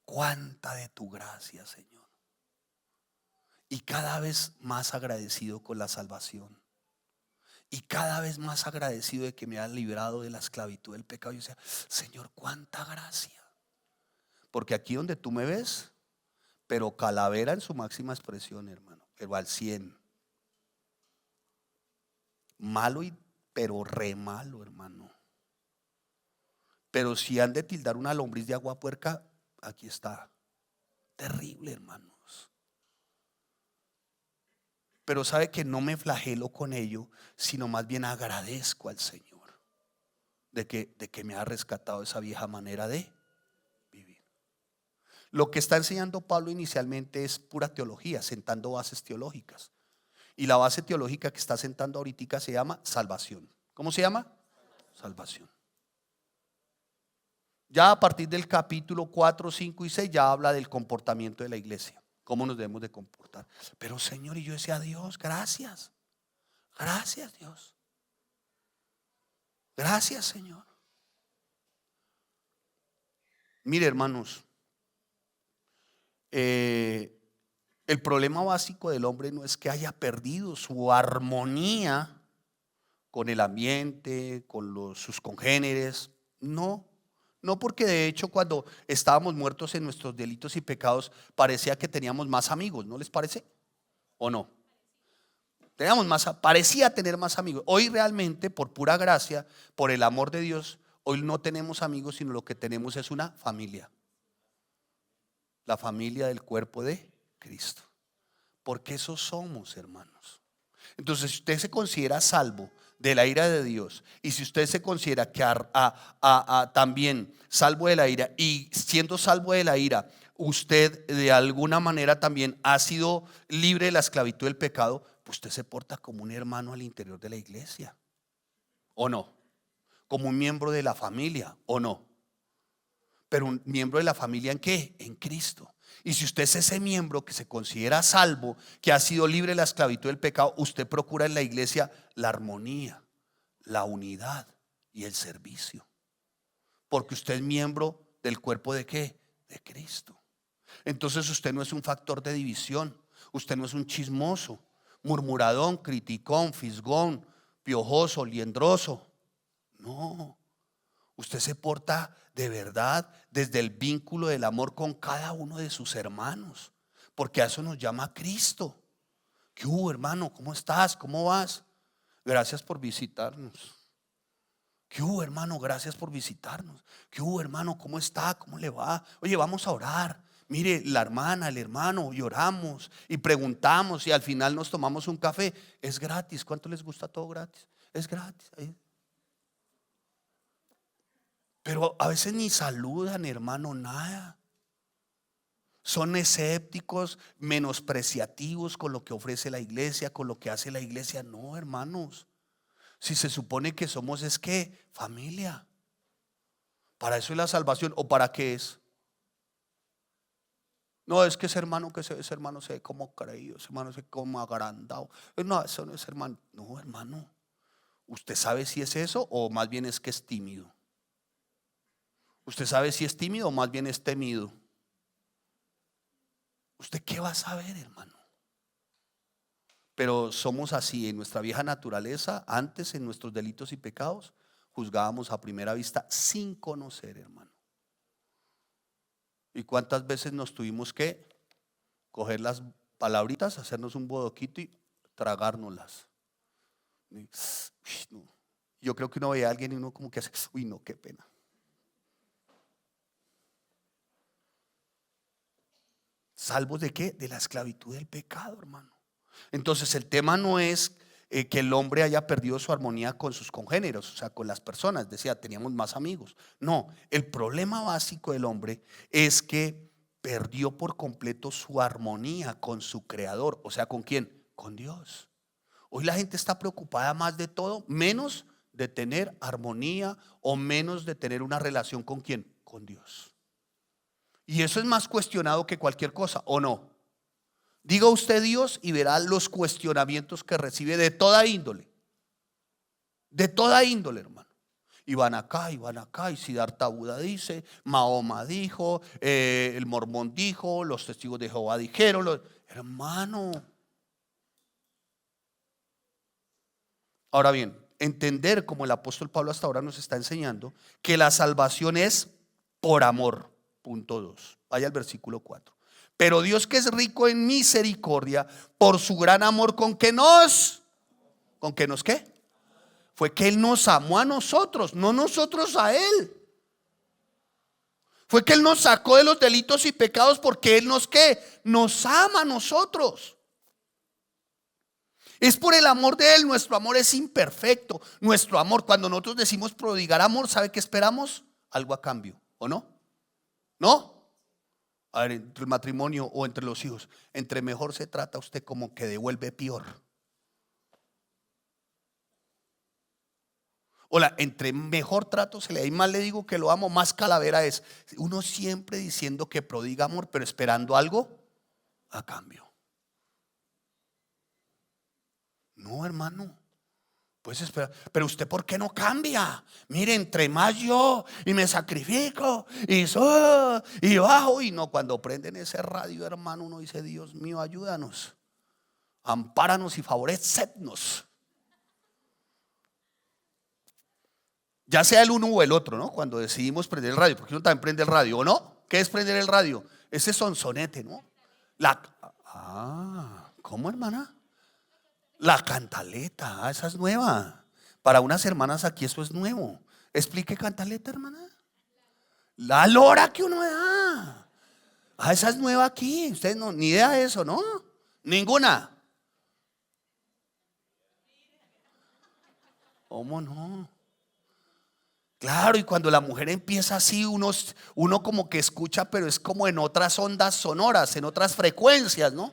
Cuánta de tu gracia, Señor. Y cada vez más agradecido con la salvación. Y cada vez más agradecido de que me ha librado de la esclavitud del pecado. Yo decía, Señor, cuánta gracia. Porque aquí donde tú me ves, pero calavera en su máxima expresión, hermano. Pero al 100. Malo pero re malo, hermano. Pero si han de tildar una lombriz de agua puerca, aquí está. Terrible, hermanos. Pero sabe que no me flagelo con ello, sino más bien agradezco al Señor de que me ha rescatado esa vieja manera de vivir. Lo que está enseñando Pablo inicialmente es pura teología, sentando bases teológicas. Y la base teológica que está sentando ahorita se llama salvación. ¿Cómo se llama? Salvación. Ya a partir del capítulo 4, 5 y 6 ya habla del comportamiento de la iglesia. Cómo nos debemos de comportar. Pero Señor, y yo decía, Dios, gracias. Gracias, Dios. Gracias, Señor. Mire, hermanos, el problema básico del hombre no es que haya perdido su armonía con el ambiente, con sus congéneres. No, porque de hecho cuando estábamos muertos en nuestros delitos y pecados parecía que teníamos más amigos, ¿no les parece? ¿O no? Parecía tener más amigos. Hoy realmente, por pura gracia, por el amor de Dios, hoy no tenemos amigos, sino lo que tenemos es una familia. La familia del cuerpo de Cristo. Porque eso somos, hermanos. Entonces, si usted se considera salvo de la ira de Dios, y si usted se considera que también salvo de la ira, y siendo salvo de la ira, usted de alguna manera también ha sido libre de la esclavitud del pecado, pues usted se porta como un hermano al interior de la iglesia, ¿o no? Como un miembro de la familia, ¿o no? Pero un miembro de la familia, ¿en qué? En Cristo. Y si usted es ese miembro que se considera salvo, que ha sido libre de la esclavitud del pecado, usted procura en la iglesia la armonía, la unidad y el servicio. Porque usted es miembro del cuerpo ¿de qué? De Cristo. Entonces usted no es un factor de división. Usted no es un chismoso, murmuradón, criticón, fisgón, piojoso, liendroso. No. Usted se porta de verdad desde el vínculo del amor con cada uno de sus hermanos, porque a eso nos llama Cristo. ¿Qué hubo, hermano? ¿Cómo estás? ¿Cómo vas? Gracias por visitarnos. ¿Qué hubo, hermano? Gracias por visitarnos. ¿Qué hubo, hermano? ¿Cómo está? ¿Cómo le va? Oye, vamos a orar. Mire, la hermana, el hermano, y oramos y preguntamos y al final nos tomamos un café. Es gratis. ¿Cuánto les gusta todo gratis? Es gratis. Pero a veces ni saludan, hermano, nada. Son escépticos, menospreciativos con lo que ofrece la iglesia, con lo que hace la iglesia. No, hermanos. Si se supone que somos es que familia. Para eso es la salvación. ¿O para qué es? No, es que ese hermano se ve como creído, ese hermano se ve como agrandado. No, eso no es hermano. No, hermano. ¿Usted sabe si es eso o más bien es que es tímido? ¿Usted sabe si es tímido o más bien es temido? ¿Usted qué va a saber, hermano? Pero somos así en nuestra vieja naturaleza. Antes, en nuestros delitos y pecados, juzgábamos a primera vista sin conocer, hermano. ¿Y cuántas veces nos tuvimos que coger las palabritas, hacernos un bodoquito y tragárnoslas? Yo creo que uno veía a alguien y uno como que hace, uy, no, qué pena. ¿Salvos de qué? De la esclavitud del pecado, hermano. Entonces el tema no es que el hombre haya perdido su armonía con sus congéneros, o sea, con las personas. Decía, teníamos más amigos. No, el problema básico del hombre es que perdió por completo su armonía con su creador. O sea, ¿con quién? Con Dios. Hoy la gente está preocupada más de todo, menos de tener armonía o menos de tener una relación con quién, con Dios. Y eso es más cuestionado que cualquier cosa, ¿o no? Diga usted Dios y verá los cuestionamientos que recibe de toda índole. De toda índole, hermano. Y van acá, y Siddhartha Buda dice, Mahoma dijo, el mormón dijo, los testigos de Jehová dijeron, hermano. Ahora bien, entender como el apóstol Pablo hasta ahora nos está enseñando que la salvación es por amor. Punto 2. Vaya al versículo 4. Pero Dios, que es rico en misericordia, por su gran amor con que nos ¿qué? Fue que Él nos amó a nosotros, no nosotros a Él. Fue que Él nos sacó de los delitos y pecados porque Él nos ¿qué? Nos ama a nosotros. Es por el amor de Él. Nuestro amor es imperfecto. Nuestro amor, cuando nosotros decimos prodigar amor, ¿sabe qué esperamos? Algo a cambio, ¿o no? ¿No? A ver, entre el matrimonio o entre los hijos, entre mejor se trata usted como que devuelve peor. Hola, entre mejor trato se le da y más le digo que lo amo, más calavera es. Uno siempre diciendo que prodiga amor, pero esperando algo a cambio. No, hermano. Pues espera, pero usted ¿por qué no cambia? Mire, entre más yo y me sacrifico y bajo y no, cuando prenden ese radio, hermano, uno dice, Dios mío, ayúdanos, ampáranos y favorecednos. Ya sea el uno o el otro, ¿no? Cuando decidimos prender el radio, porque uno también prende el radio, ¿o no? ¿Qué es prender el radio? Ese sonsonete, ¿no? ¿Cómo, hermana? La cantaleta, esa es nueva. Para unas hermanas aquí eso es nuevo. Explique cantaleta, hermana. La lora que uno da. Esa es nueva aquí. Ustedes no, ni idea de eso, ¿no? Ninguna. ¿Cómo no? Claro, y cuando la mujer empieza así, uno como que escucha, pero es como en otras ondas sonoras, en otras frecuencias, ¿no?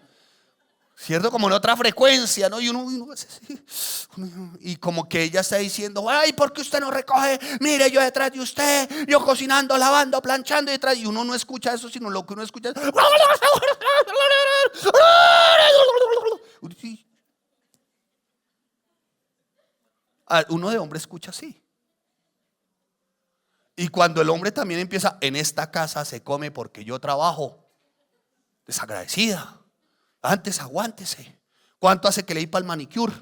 ¿Cierto? Como en otra frecuencia, ¿no? Y como que ella está diciendo: ay, ¿por qué usted no recoge? Mire, yo detrás de usted, yo cocinando, lavando, planchando detrás. Y uno no escucha eso, sino lo que uno escucha es uno de hombre escucha así. Y cuando el hombre también empieza: en esta casa se come porque yo trabajo. Desagradecida. Antes aguántese. ¿Cuánto hace que le di para el manicure?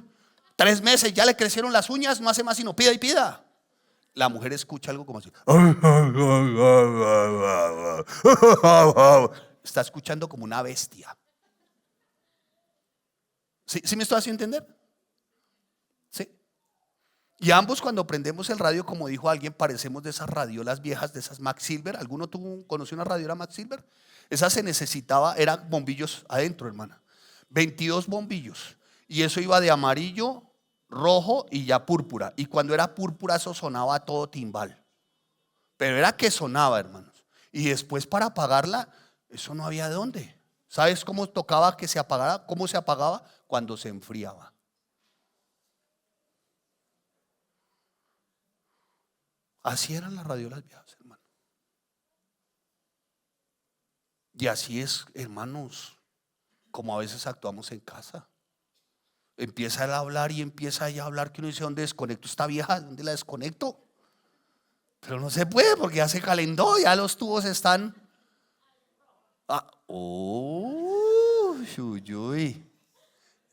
3 meses, ya le crecieron las uñas, no hace más sino pida y pida. La mujer escucha algo como así. Está escuchando como una bestia. ¿Sí me estoy haciendo entender? Sí. Y ambos, cuando prendemos el radio, como dijo alguien, parecemos de esas radiolas viejas, de esas Max Silver. ¿Alguno conoció una radiola Max Silver? Esa se necesitaba, eran bombillos adentro, hermana. 22 bombillos. Y eso iba de amarillo, rojo y ya púrpura. Y cuando era púrpura, eso sonaba a todo timbal. Pero era que sonaba, hermanos. Y después, para apagarla, eso no había de dónde. ¿Sabes cómo tocaba que se apagara? ¿Cómo se apagaba? Cuando se enfriaba. Así eran las radiolas viejas, hermano. Y así es, hermanos, como a veces actuamos en casa. Empieza él a hablar y empieza ella a hablar, que uno dice: ¿dónde desconecto esta vieja? ¿Dónde la desconecto? Pero no se puede porque ya se calentó, ya los tubos están. Uyuy.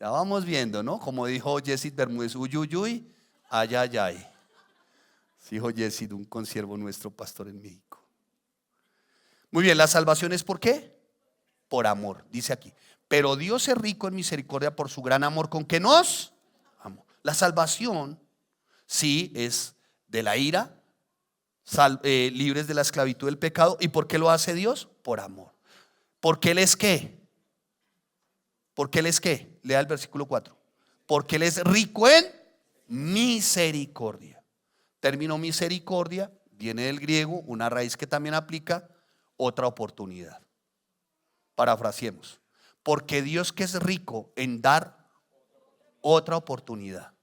Ya vamos viendo, ¿no? Como dijo Jesse Bermúdez: uyuyuy, ay, ay, ay. Dijo Jesse, un consiervo nuestro, pastor en México. Muy bien, la salvación es ¿por qué? Por amor, dice aquí. Pero Dios es rico en misericordia por su gran amor con que nos amó. La salvación sí es de la ira, libres de la esclavitud del pecado. ¿Y por qué lo hace Dios? Por amor. Porque Él es ¿qué? Porque Él es ¿qué? Lea el versículo 4. Porque Él es rico en misericordia. Término misericordia viene del griego, una raíz que también aplica otra oportunidad. Parafraseemos: porque Dios, que es rico en dar otra oportunidad.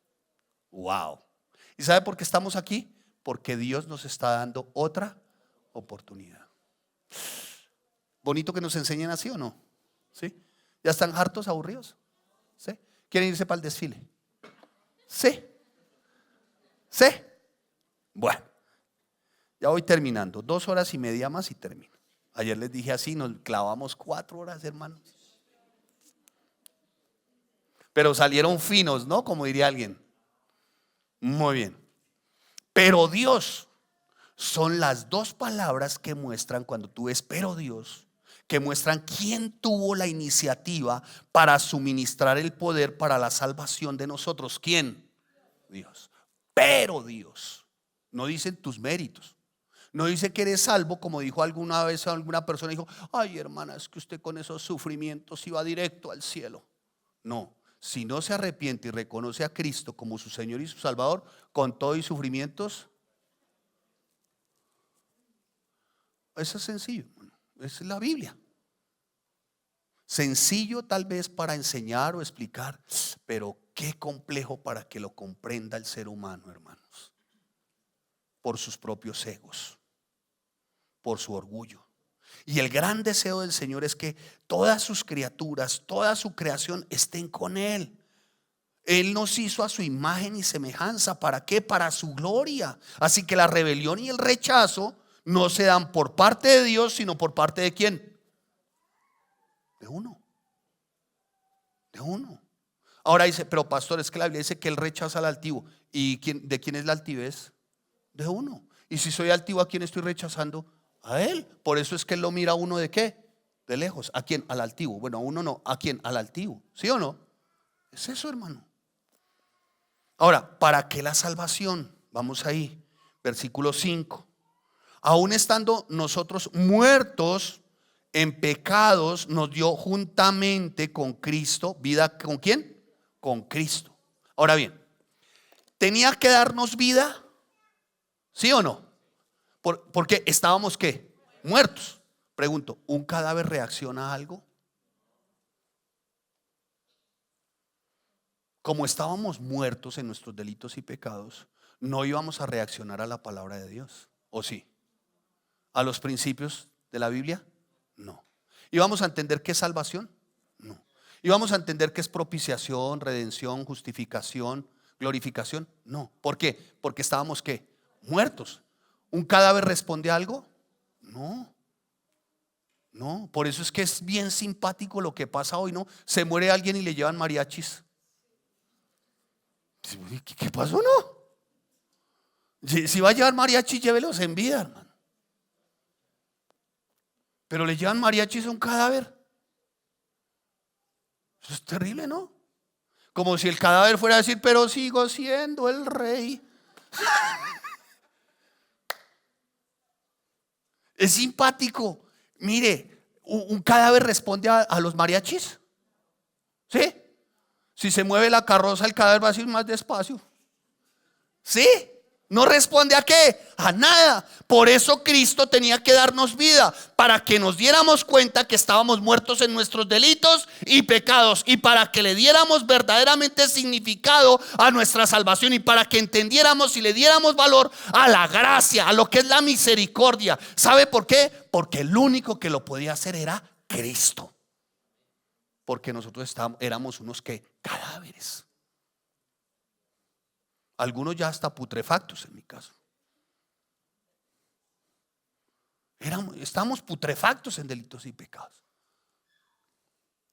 Wow. ¿Y sabe por qué estamos aquí? Porque Dios nos está dando otra oportunidad. Bonito que nos enseñen así, ¿o no? ¿Sí? ¿Ya están hartos, aburridos? ¿Sí? ¿Quieren irse para el desfile? ¿Sí? ¿Sí? Bueno, ya voy terminando. 2 horas y media más y termino. Ayer les dije así, nos clavamos 4 horas, hermanos. Pero salieron finos, ¿no? Como diría alguien. Muy bien. Pero Dios son las 2 palabras que muestran, cuando tú ves pero Dios, que muestran quién tuvo la iniciativa para suministrar el poder para la salvación de nosotros. ¿Quién? Dios. Pero Dios. No dicen tus méritos. No dice que eres salvo, como dijo alguna vez alguna persona. Dijo: ay, hermana, es que usted con esos sufrimientos iba directo al cielo. No, si no se arrepiente y reconoce a Cristo como su Señor y su Salvador, con todo y sufrimientos. Eso es sencillo, esa es la Biblia. Sencillo tal vez para enseñar o explicar, pero qué complejo para que lo comprenda el ser humano, hermanos. Por sus propios egos, por su orgullo. Y el gran deseo del Señor es que todas sus criaturas, toda su creación estén con Él. Él nos hizo a su imagen y semejanza. ¿Para qué? Para su gloria. Así que la rebelión y el rechazo no se dan por parte de Dios, sino por parte de ¿quién? De uno. De uno. Ahora dice: pero pastor, es que la Biblia dice que Él rechaza al altivo. ¿Y de quién es la altivez? De uno. Y si soy altivo, ¿a quién estoy rechazando? A Él. Por eso es que Él lo mira a uno ¿de qué? De lejos. ¿A quién? Al altivo. Bueno, a uno no. ¿A quién? Al altivo. ¿Sí o no? Es eso, hermano. Ahora, ¿para qué la salvación? Vamos ahí. Versículo 5. Aún estando nosotros muertos en pecados nos dio juntamente con Cristo vida. ¿Con quién? Con Cristo. Ahora bien, ¿tenía que darnos vida? ¿Sí o no? Porque estábamos ¿qué? Muertos. Pregunto, ¿un cadáver reacciona a algo? Como estábamos muertos en nuestros delitos y pecados, no íbamos a reaccionar a la palabra de Dios, ¿o sí? ¿A los principios de la Biblia? No. ¿Íbamos a entender qué es salvación? No. ¿Íbamos a entender qué es propiciación, redención, justificación, glorificación? No. ¿Por qué? Porque estábamos ¿qué? Muertos. ¿Un cadáver responde a algo? No. No. Por eso es que es bien simpático lo que pasa hoy, ¿no? Se muere alguien y le llevan mariachis. ¿Qué pasó, no? Si va a llevar mariachis, llévelos en vida, hermano. Pero le llevan mariachis a un cadáver. Eso es terrible, ¿no? Como si el cadáver fuera a decir, pero sigo siendo el rey. Es simpático. Mire, un cadáver responde a los mariachis. ¿Sí? Si se mueve la carroza, el cadáver va a ir más despacio. ¿Sí? ¿No responde a qué? A nada. Por eso Cristo tenía que darnos vida, para que nos diéramos cuenta que estábamos muertos en nuestros delitos y pecados, y para que le diéramos verdaderamente significado a nuestra salvación, y para que entendiéramos y le diéramos valor a la gracia, a lo que es la misericordia. ¿Sabe por qué? Porque el único que lo podía hacer era Cristo. Porque nosotros éramos unos ¿qué? Cadáveres. Algunos ya hasta putrefactos en mi caso. Estamos putrefactos en delitos y pecados.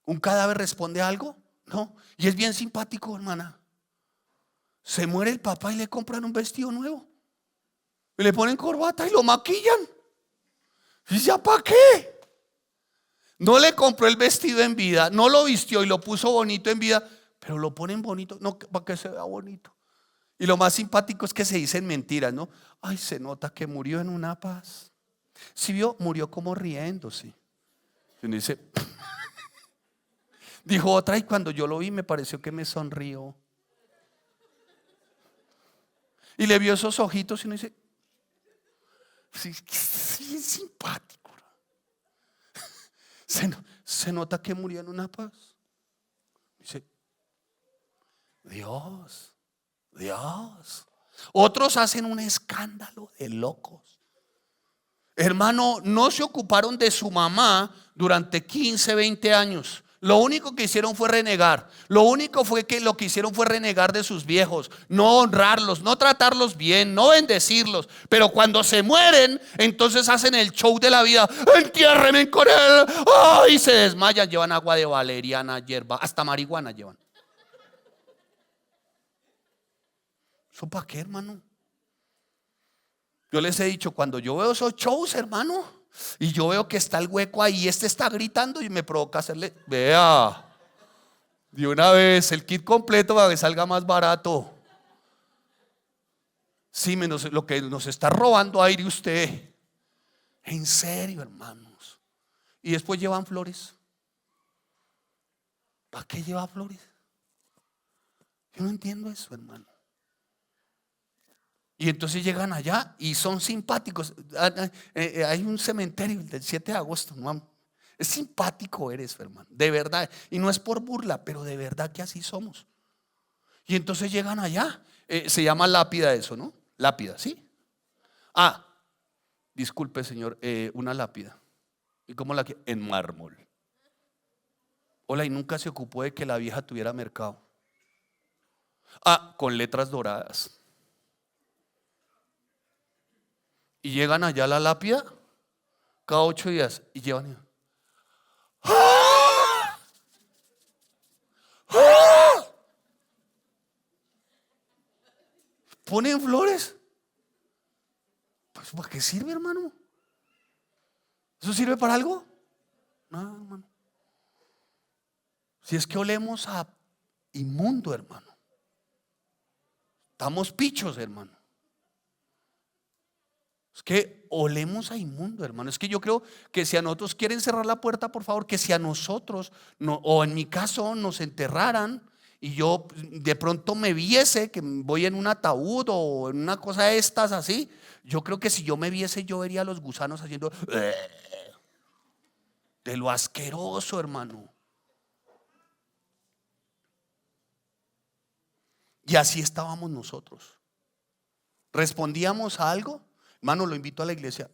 ¿Un cadáver responde a algo? No. Y es bien simpático, hermana. Se muere el papá y le compran un vestido nuevo. Y le ponen corbata y lo maquillan. ¿Y ya para qué? No le compró el vestido en vida, no lo vistió y lo puso bonito en vida, pero lo ponen bonito, no, para que se vea bonito. Y lo más simpático es que se dicen mentiras, ¿no? Ay, se nota que murió en una paz. Si vio, murió como riéndose. Y uno dice, dijo otra, y cuando yo lo vi me pareció que me sonrió. Y le vio esos ojitos y uno dice, sí, sí, es simpático. Se nota que murió en una paz. Dice, Dios. Otros hacen un escándalo de locos. Hermano, no se ocuparon de su mamá durante 15, 20 años. Lo único que hicieron fue renegar. Lo que hicieron fue renegar de sus viejos, no honrarlos, no tratarlos bien, no bendecirlos. Pero cuando se mueren, entonces hacen el show de la vida. Entiérreme con él. ¡Ay! Se desmayan, llevan agua de valeriana, hierba, hasta marihuana llevan. ¿Eso para qué, hermano? Yo les he dicho, cuando yo veo esos shows, hermano, y yo veo que está el hueco ahí, este está gritando y me provoca hacerle, vea, de una vez el kit completo para que salga más barato. Sí, menos lo que nos está robando aire usted. En serio, hermanos. Y después llevan flores. ¿Para qué lleva flores? Yo no entiendo eso, hermano. Y entonces llegan allá y son simpáticos. Hay un cementerio, el del 7 de agosto. ¿No? Es simpático eres, hermano, de verdad. Y no es por burla, pero de verdad que así somos. Y entonces llegan allá. Se llama lápida eso, ¿no? Lápida, ¿sí? Ah, disculpe, señor, una lápida. ¿Y cómo la quiere? En mármol. Hola, y nunca se ocupó de que la vieja tuviera mercado. Ah, con letras doradas. Y llegan allá a la lápida cada 8 días y llevan. ¡Ah! ¡Ah! Ponen flores. Pues ¿para qué sirve, hermano? ¿Eso sirve para algo? No, hermano. Si es que olemos a inmundo, hermano. Estamos pichos, hermano. Es que olemos a inmundo, hermano. Es que yo creo que si a nosotros quieren cerrar la puerta, por favor, que si a nosotros, no, o en mi caso, nos enterraran y yo de pronto me viese que voy en un ataúd o en una cosa de estas así, yo creo que si yo me viese, yo vería a los gusanos haciendo de lo asqueroso, hermano. Y así estábamos nosotros. Respondíamos a algo, hermano, lo invito a la iglesia.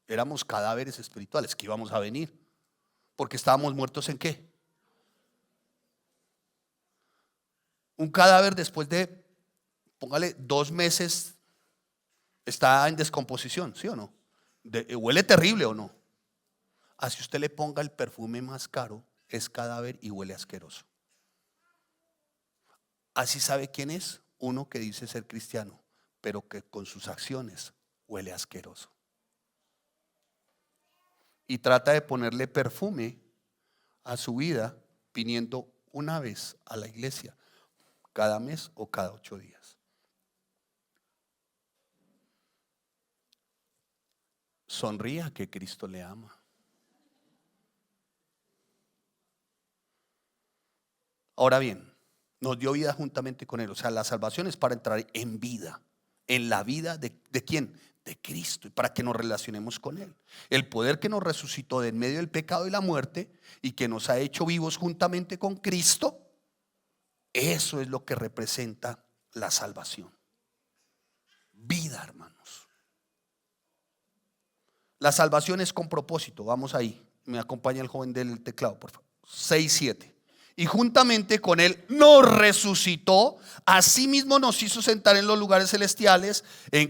Éramos cadáveres espirituales que íbamos a venir, porque estábamos muertos en qué. Un cadáver después de, póngale, 2 meses, está en descomposición, ¿sí o no? Huele terrible o no. Así usted le ponga el perfume más caro, es cadáver y huele asqueroso. Así sabe quién es uno que dice ser cristiano, pero que con sus acciones huele asqueroso. Y trata de ponerle perfume a su vida viniendo una vez a la iglesia, cada mes o cada 8 días. Sonría que Cristo le ama. Ahora bien, nos dio vida juntamente con Él. O sea, la salvación es para entrar en vida, en la vida ¿de quién? De Cristo, y para que nos relacionemos con Él. El poder que nos resucitó de en medio del pecado y la muerte y que nos ha hecho vivos juntamente con Cristo, eso es lo que representa la salvación. Vida, hermanos. La salvación es con propósito. Vamos ahí. Me acompaña el joven del teclado, por favor. 6:7. Y juntamente con Él nos resucitó, asimismo nos hizo sentar en los lugares celestiales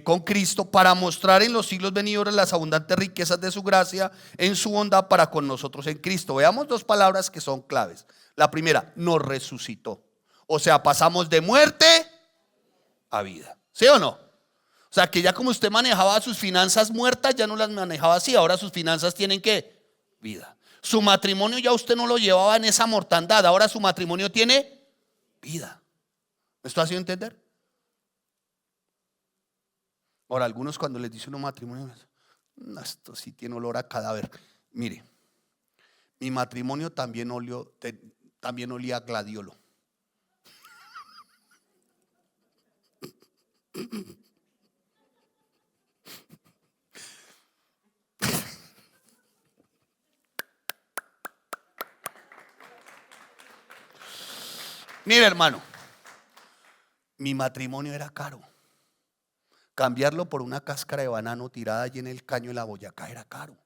con Cristo, para mostrar en los siglos venideros las abundantes riquezas de su gracia en su bondad para con nosotros en Cristo. Veamos 2 palabras que son claves. La primera, nos resucitó. O sea, pasamos de muerte a vida. ¿Sí o no? O sea, que ya como usted manejaba sus finanzas muertas, ya no las manejaba así. Ahora sus finanzas tienen ¿qué? Vida. Su matrimonio ya usted no lo llevaba en esa mortandad. Ahora su matrimonio tiene vida. ¿Me estoy haciendo entender? Ahora, algunos cuando les dice uno matrimonio, no, esto sí tiene olor a cadáver. Mire, mi matrimonio también olía a gladiolo. Mire, hermano, mi matrimonio era caro. Cambiarlo por una cáscara de banano tirada allí en el caño de la Boyacá era caro.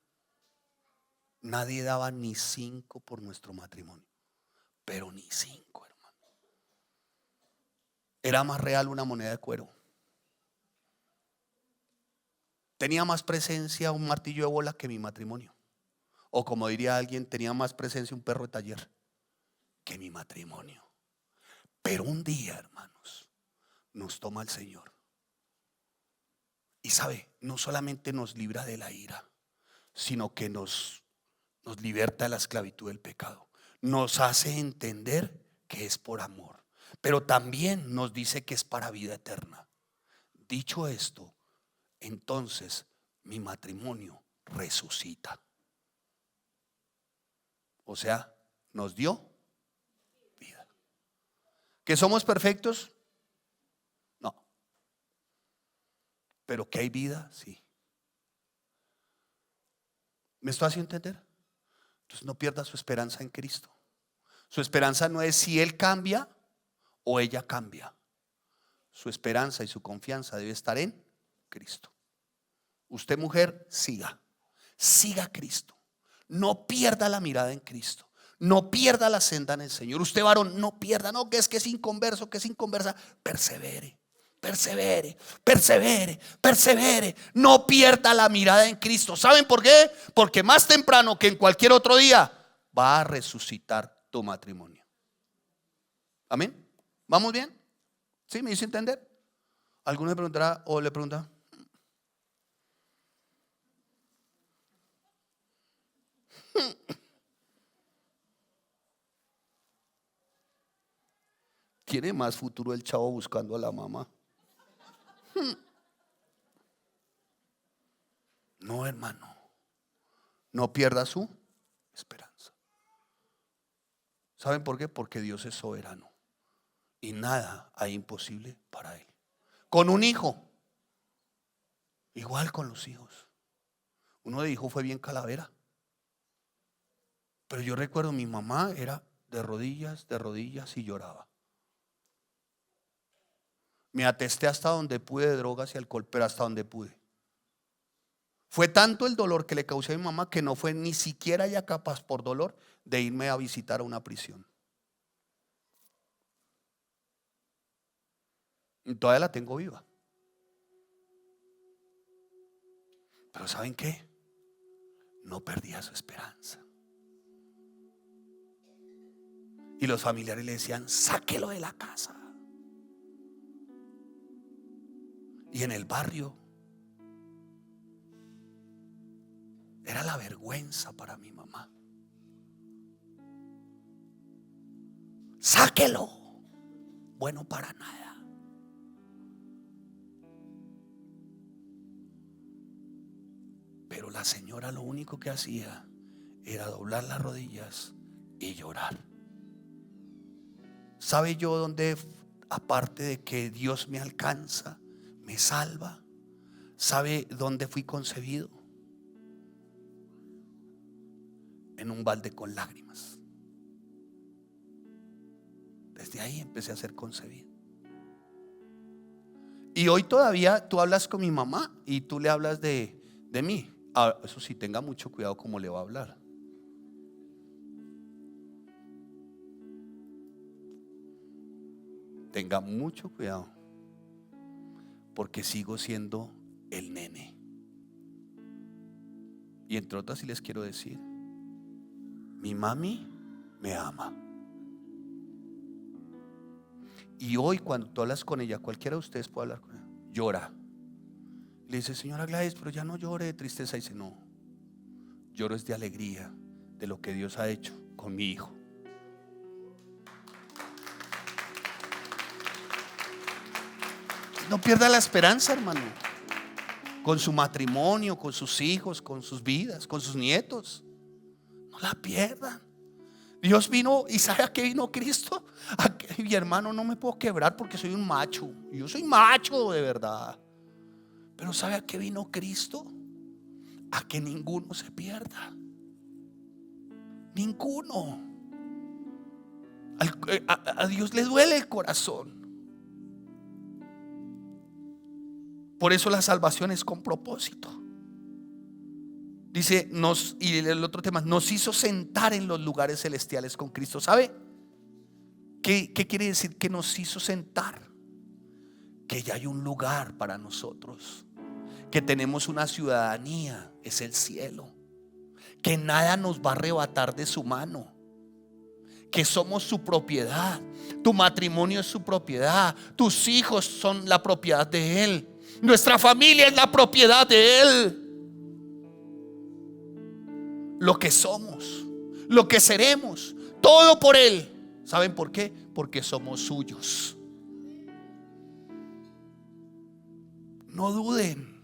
Nadie daba ni 5 por nuestro matrimonio, pero ni 5, hermano. Era más real una moneda de cuero. Tenía más presencia un martillo de bola que mi matrimonio. O como diría alguien, tenía más presencia un perro de taller que mi matrimonio. Pero un día, hermanos, nos toma el Señor. Y sabe, no solamente nos libra de la ira, sino que nos liberta de la esclavitud del pecado. Nos hace entender que es por amor, pero también nos dice que es para vida eterna. Dicho esto, entonces mi matrimonio resucita. O sea, nos dio vida. ¿Que somos perfectos? No. Pero que hay vida, sí. ¿Me estoy haciendo entender? Entonces no pierda su esperanza en Cristo. Su esperanza no es si Él cambia o ella cambia. Su esperanza y su confianza debe estar en Cristo. Usted, mujer, siga a Cristo. No pierda la mirada en Cristo. No pierda la senda en el Señor. Usted, varón, no pierda, no, que es inconverso, que es inconversa. Persevere. No pierda la mirada en Cristo. ¿Saben por qué? Porque más temprano que en cualquier otro día va a resucitar tu matrimonio. Amén. ¿Vamos bien? ¿Sí? ¿Me hizo entender? ¿Alguno le preguntará o le pregunta? Tiene más futuro el chavo buscando a la mamá. No, hermano, no pierda su esperanza. ¿Saben por qué? Porque Dios es soberano y nada hay imposible para Él. Con un hijo, igual con los hijos. Uno de hijo fue bien calavera. Pero yo recuerdo, mi mamá era de rodillas y lloraba. Me atesté hasta donde pude de drogas y alcohol, pero hasta donde pude. Fue tanto el dolor que le causé a mi mamá que no fue ni siquiera ya capaz por dolor de irme a visitar a una prisión. Y todavía la tengo viva. Pero ¿saben qué? No perdía su esperanza. Y los familiares le decían: sáquelo de la casa. Y en el barrio era la vergüenza para mi mamá. Sáquelo. Bueno para nada. Pero la señora lo único que hacía era doblar las rodillas y llorar. ¿Sabe yo dónde, aparte de que Dios me alcanza, me salva? ¿Sabe dónde fui concebido? En un balde con lágrimas. Desde ahí empecé a ser concebido. Y hoy todavía tú hablas con mi mamá y tú le hablas de mí. Eso sí, tenga mucho cuidado cómo le va a hablar. Tenga mucho cuidado, porque sigo siendo el nene. Y entre otras, sí les quiero decir, mi mami me ama. Y hoy cuando tú hablas con ella, cualquiera de ustedes puede hablar con ella, llora. Le dice: señora Gladys, pero ya no llore de tristeza. Y dice: no, lloro es de alegría de lo que Dios ha hecho con mi hijo. No pierda la esperanza, hermano, con su matrimonio, con sus hijos, con sus vidas, con sus nietos. No la pierdan. Dios vino, y ¿sabe a qué vino Cristo? A que, mi hermano, no me puedo quebrar porque soy un macho. Yo soy macho de verdad. Pero ¿sabe a qué vino Cristo? A que ninguno se pierda. Ninguno. A Dios le duele el corazón. Por eso la salvación es con propósito. Dice, y el otro tema, nos hizo sentar en los lugares celestiales con Cristo. ¿Sabe? ¿Qué quiere decir que nos hizo sentar? Que ya hay un lugar para nosotros, que tenemos una ciudadanía, es el cielo, que nada nos va a arrebatar de su mano, que somos su propiedad. Tu matrimonio es su propiedad, tus hijos son la propiedad de Él, nuestra familia es la propiedad de Él. Lo que somos, lo que seremos, todo por Él. ¿Saben por qué? Porque somos suyos. No duden.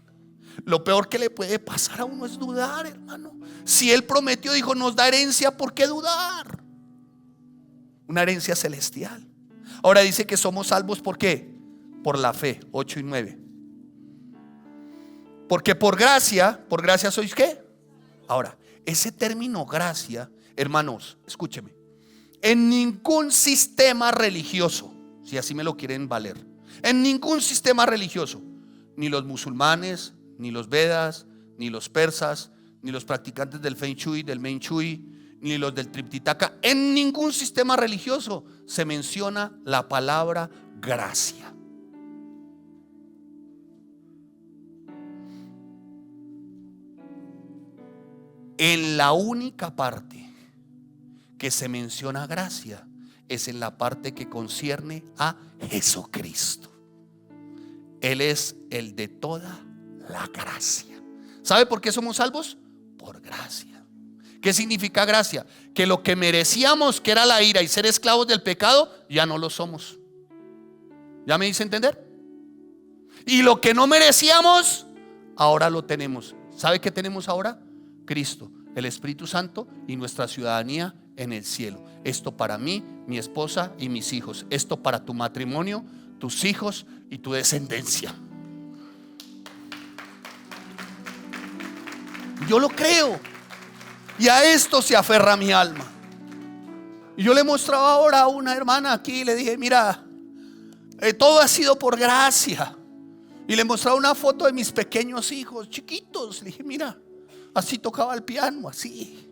Lo peor que le puede pasar a uno es dudar, hermano. Si Él prometió, dijo, nos da herencia, ¿por qué dudar? Una herencia celestial. Ahora dice que somos salvos, ¿por qué? Por la fe, 8 y 9. Porque por gracia sois ¿qué? Ahora, ese término gracia, hermanos, escúcheme, en ningún sistema religioso, si así me lo quieren valer, en ningún sistema religioso, ni los musulmanes, ni los Vedas, ni los persas, ni los practicantes del Feng Shui, del Meng Shui, ni los del Tripitaka, en ningún sistema religioso se menciona la palabra gracia. En la única parte que se menciona gracia es en la parte que concierne a Jesucristo. Él es el de toda la gracia. ¿Sabe por qué somos salvos? Por gracia. ¿Qué significa gracia? Que lo que merecíamos, que era la ira y ser esclavos del pecado, ya no lo somos. ¿Ya me hice entender? Y lo que no merecíamos, ahora lo tenemos. ¿Sabe qué tenemos ahora? Cristo, el Espíritu Santo y nuestra ciudadanía en el cielo. Esto para mí, mi esposa y mis hijos. Esto para tu matrimonio, tus hijos y tu descendencia. Yo lo creo. Y a esto se aferra mi alma. Y yo le mostraba ahora a una hermana aquí, le dije, mira, todo ha sido por gracia. Y le mostraba una foto de mis pequeños hijos, chiquitos. Le dije, mira, así tocaba el piano, así.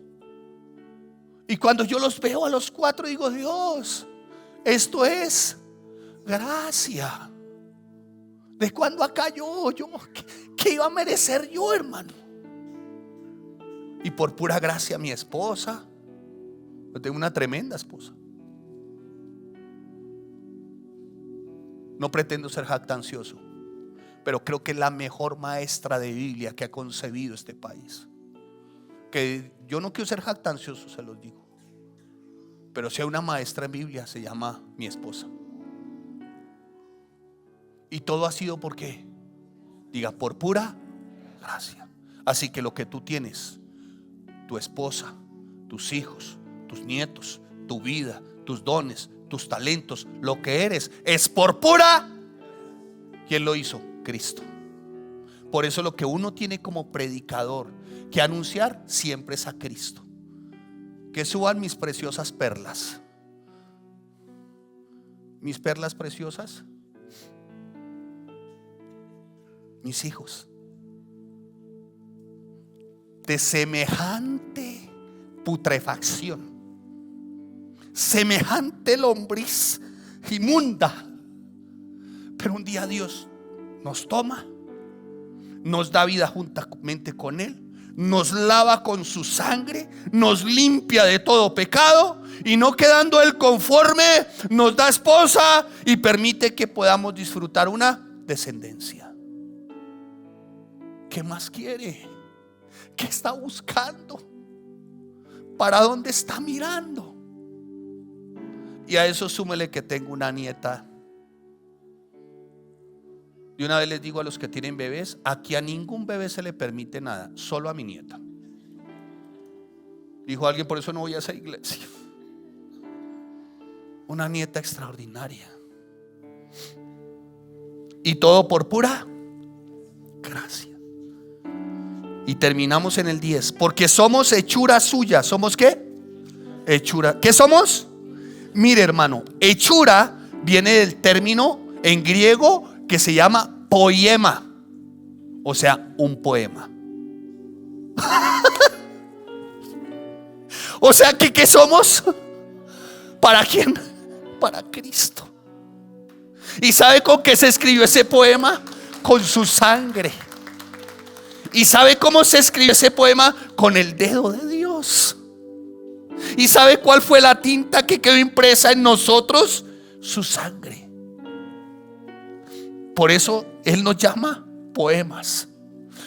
Y cuando yo los veo a los 4, digo, Dios, esto es gracia. ¿De cuándo acá yo qué iba a merecer yo, hermano? Y por pura gracia mi esposa, yo tengo una tremenda esposa. No pretendo ser jactancioso, pero creo que es la mejor maestra de Biblia que ha concebido este país. Que yo no quiero ser jactancioso, se los digo, pero si hay una maestra en Biblia, se llama mi esposa. Y todo ha sido ¿por qué? Diga, por pura gracia. Así que lo que tú tienes, tu esposa, tus hijos, tus nietos, tu vida, tus dones, tus talentos, lo que eres, es por pura. ¿Quién lo hizo? Cristo. Por eso lo que uno tiene como predicador que anunciar siempre es a Cristo. Que suban mis preciosas perlas. Mis perlas preciosas, mis hijos. De semejante putrefacción, semejante lombriz inmunda, pero un día Dios nos toma, nos da vida juntamente con Él, nos lava con su sangre, nos limpia de todo pecado, y no quedando Él conforme, nos da esposa y permite que podamos disfrutar una descendencia. ¿Qué más quiere? ¿Qué está buscando? ¿Para dónde está mirando? Y a eso súmele que tengo una nieta. De una vez les digo a los que tienen bebés, aquí a ningún bebé se le permite nada, solo a mi nieta. Dijo alguien, por eso no voy a esa iglesia. Una nieta extraordinaria. Y todo por pura gracia. Y terminamos en el 10. Porque somos hechura suya. ¿Somos qué? Hechura. ¿Qué somos? Mire, hermano, hechura viene del término en griego que se llama poema, o sea, un poema. O sea que ¿qué somos? ¿Para quién? Para Cristo. ¿Y sabe con qué se escribió ese poema? Con su sangre. ¿Y sabe cómo se escribió ese poema? Con el dedo de Dios. ¿Y sabe cuál fue la tinta que quedó impresa en nosotros? Su sangre. Por eso Él nos llama poemas.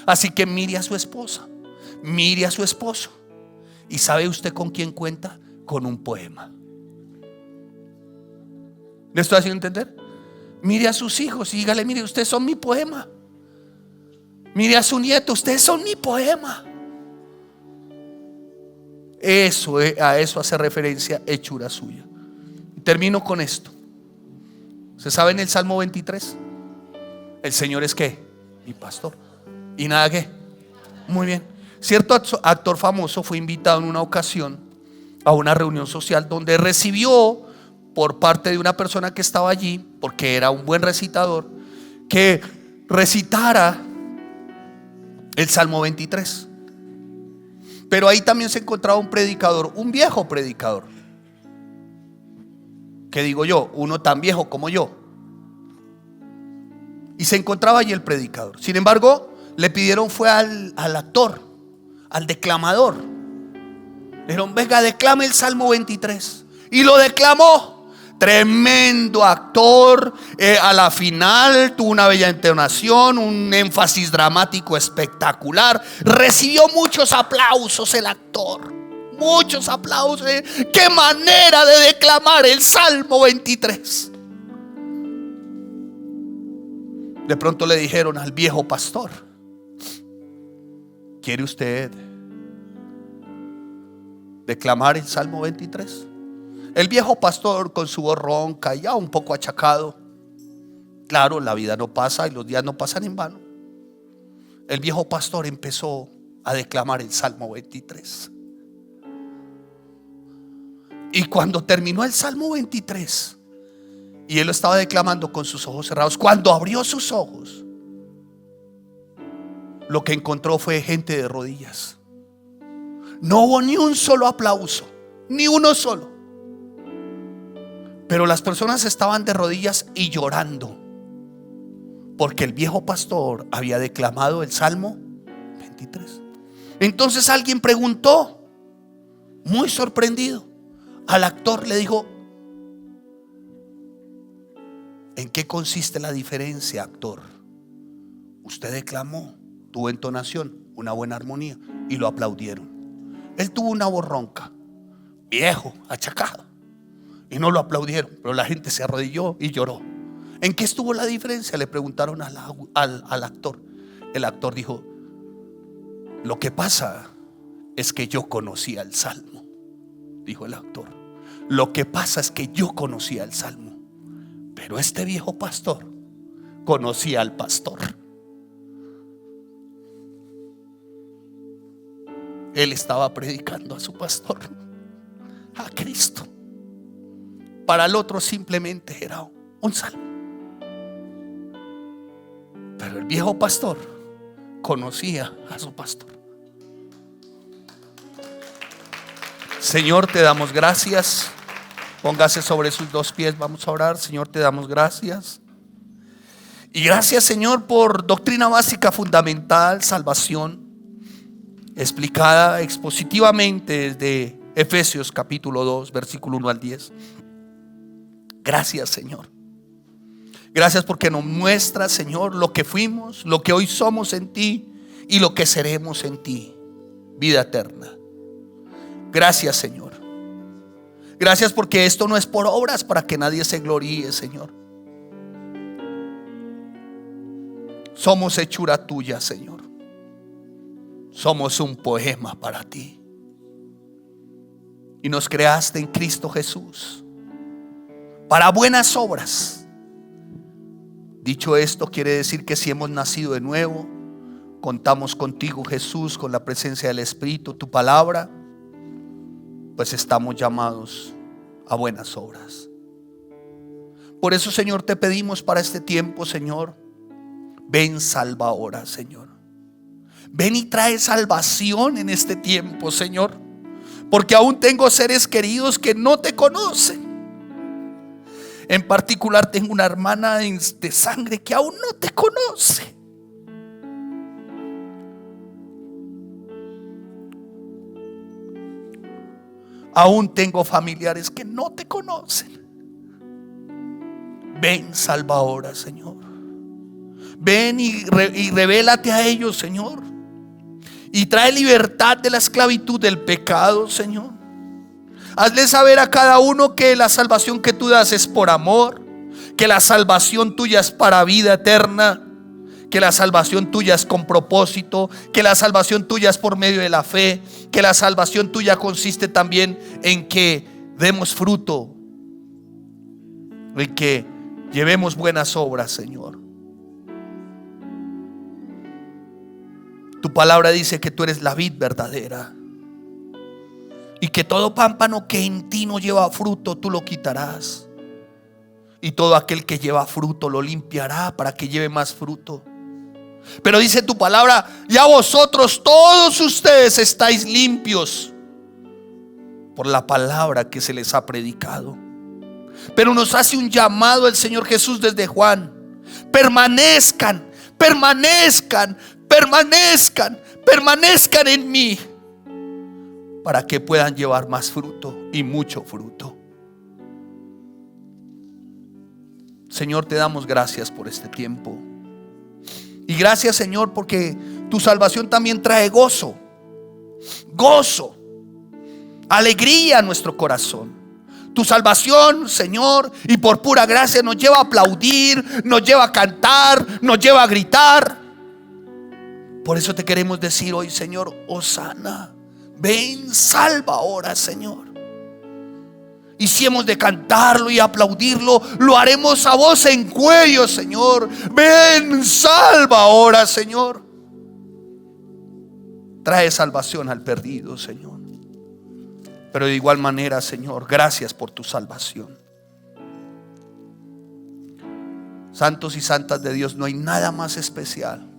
Así que mire a su esposa, mire a su esposo. ¿Y sabe usted con quién cuenta? Con un poema. ¿Le estoy haciendo entender? Mire a sus hijos y dígale, mire, ustedes son mi poema. Mire a su nieto, ustedes son mi poema. Eso, a eso hace referencia hechura suya. Y termino con esto. ¿Se sabe en el Salmo 23? El Señor es ¿qué? Mi pastor. ¿Y nada qué? Muy bien. Cierto actor famoso fue invitado en una ocasión a una reunión social donde recibió por parte de una persona que estaba allí, porque era un buen recitador, que recitara el Salmo 23. Pero ahí también se encontraba un predicador, un viejo predicador. Que digo yo, uno tan viejo como yo. Y se encontraba allí el predicador. Sin embargo, le pidieron fue al actor, al declamador. Le dijeron, venga, declame el Salmo 23. Y lo declamó. Tremendo actor. A la final tuvo una bella entonación, un énfasis dramático espectacular. Recibió muchos aplausos el actor. Muchos aplausos. Qué manera de declamar el Salmo 23. De pronto le dijeron al viejo pastor, ¿Quiere usted declamar el Salmo 23? El viejo pastor, con su voz ronca, ya un poco achacado. Claro, la vida no pasa y los días no pasan en vano. El viejo pastor empezó a declamar el Salmo 23. Y cuando terminó el Salmo 23 y él lo estaba declamando con sus ojos cerrados, cuando abrió sus ojos, lo que encontró fue gente de rodillas. No hubo ni un solo aplauso, ni uno solo. Pero las personas estaban de rodillas y llorando, porque el viejo pastor había declamado el Salmo 23. Entonces alguien preguntó, muy sorprendido, al actor le dijo: ¿en qué consiste la diferencia, actor? Usted declamó, tuvo entonación, una buena armonía, y lo aplaudieron. Él tuvo una voz ronca, viejo, achacado, y no lo aplaudieron, pero la gente se arrodilló y lloró. ¿En qué estuvo la diferencia? Le preguntaron al actor. El actor dijo: lo que pasa es que yo conocía el Salmo. Dijo el actor: lo que pasa es que yo conocía el Salmo, pero este viejo pastor conocía al pastor. Él estaba predicando a su pastor, a Cristo. Para el otro simplemente era un salmo, pero el viejo pastor conocía a su pastor. Señor, te damos gracias. Póngase sobre sus dos pies, vamos a orar. Señor, te damos gracias. Y gracias, Señor, por doctrina básica fundamental, salvación, explicada expositivamente desde Efesios capítulo 2, versículo 1 al 10. Gracias, Señor. Gracias porque nos muestra, Señor, lo que fuimos, lo que hoy somos en ti y lo que seremos en ti, vida eterna. Gracias, Señor. Gracias porque esto no es por obras para que nadie se gloríe, Señor. Somos hechura tuya, Señor. Somos un poema para ti. Y nos creaste en Cristo Jesús para buenas obras. Dicho esto, quiere decir que si hemos nacido de nuevo, contamos contigo, Jesús, con la presencia del Espíritu, tu palabra, pues estamos llamados a buenas obras. Por eso, Señor, te pedimos para este tiempo, Señor, ven, salva ahora, Señor. Ven y trae salvación en este tiempo, Señor, porque aún tengo seres queridos que no te conocen. En particular tengo una hermana de sangre que aún no te conoce. Aún tengo familiares que no te conocen. Ven, salva ahora, Señor. Ven y revélate a ellos, Señor. Y trae libertad de la esclavitud del pecado, Señor. Hazle saber a cada uno que la salvación que tú das es por amor, que la salvación tuya es para vida eterna, que la salvación tuya es con propósito, que la salvación tuya es por medio de la fe, que la salvación tuya consiste también en que demos fruto, en que llevemos buenas obras, Señor. Tu palabra dice que tú eres la vid verdadera y que todo pámpano que en ti no lleva fruto, tú lo quitarás, y todo aquel que lleva fruto lo limpiará para que lleve más fruto. Pero dice tu palabra: ya vosotros todos ustedes estáis limpios por la palabra que se les ha predicado. Pero nos hace un llamado el Señor Jesús desde Juan: permanezcan, permanezcan, permanezcan, permanezcan en mí, para que puedan llevar más fruto y mucho fruto. Señor, te damos gracias por este tiempo. Y gracias, Señor, porque tu salvación también trae gozo, gozo, alegría a nuestro corazón. Tu salvación, Señor, y por pura gracia nos lleva a aplaudir, nos lleva a cantar, nos lleva a gritar. Por eso te queremos decir hoy, Señor, Hosana, ven, salva ahora, Señor. Y si hemos de cantarlo y aplaudirlo, lo haremos a voz en cuello, Señor. Ven, salva ahora, Señor. Trae salvación al perdido, Señor. Pero de igual manera, Señor, gracias por tu salvación. Santos y santas de Dios, no hay nada más especial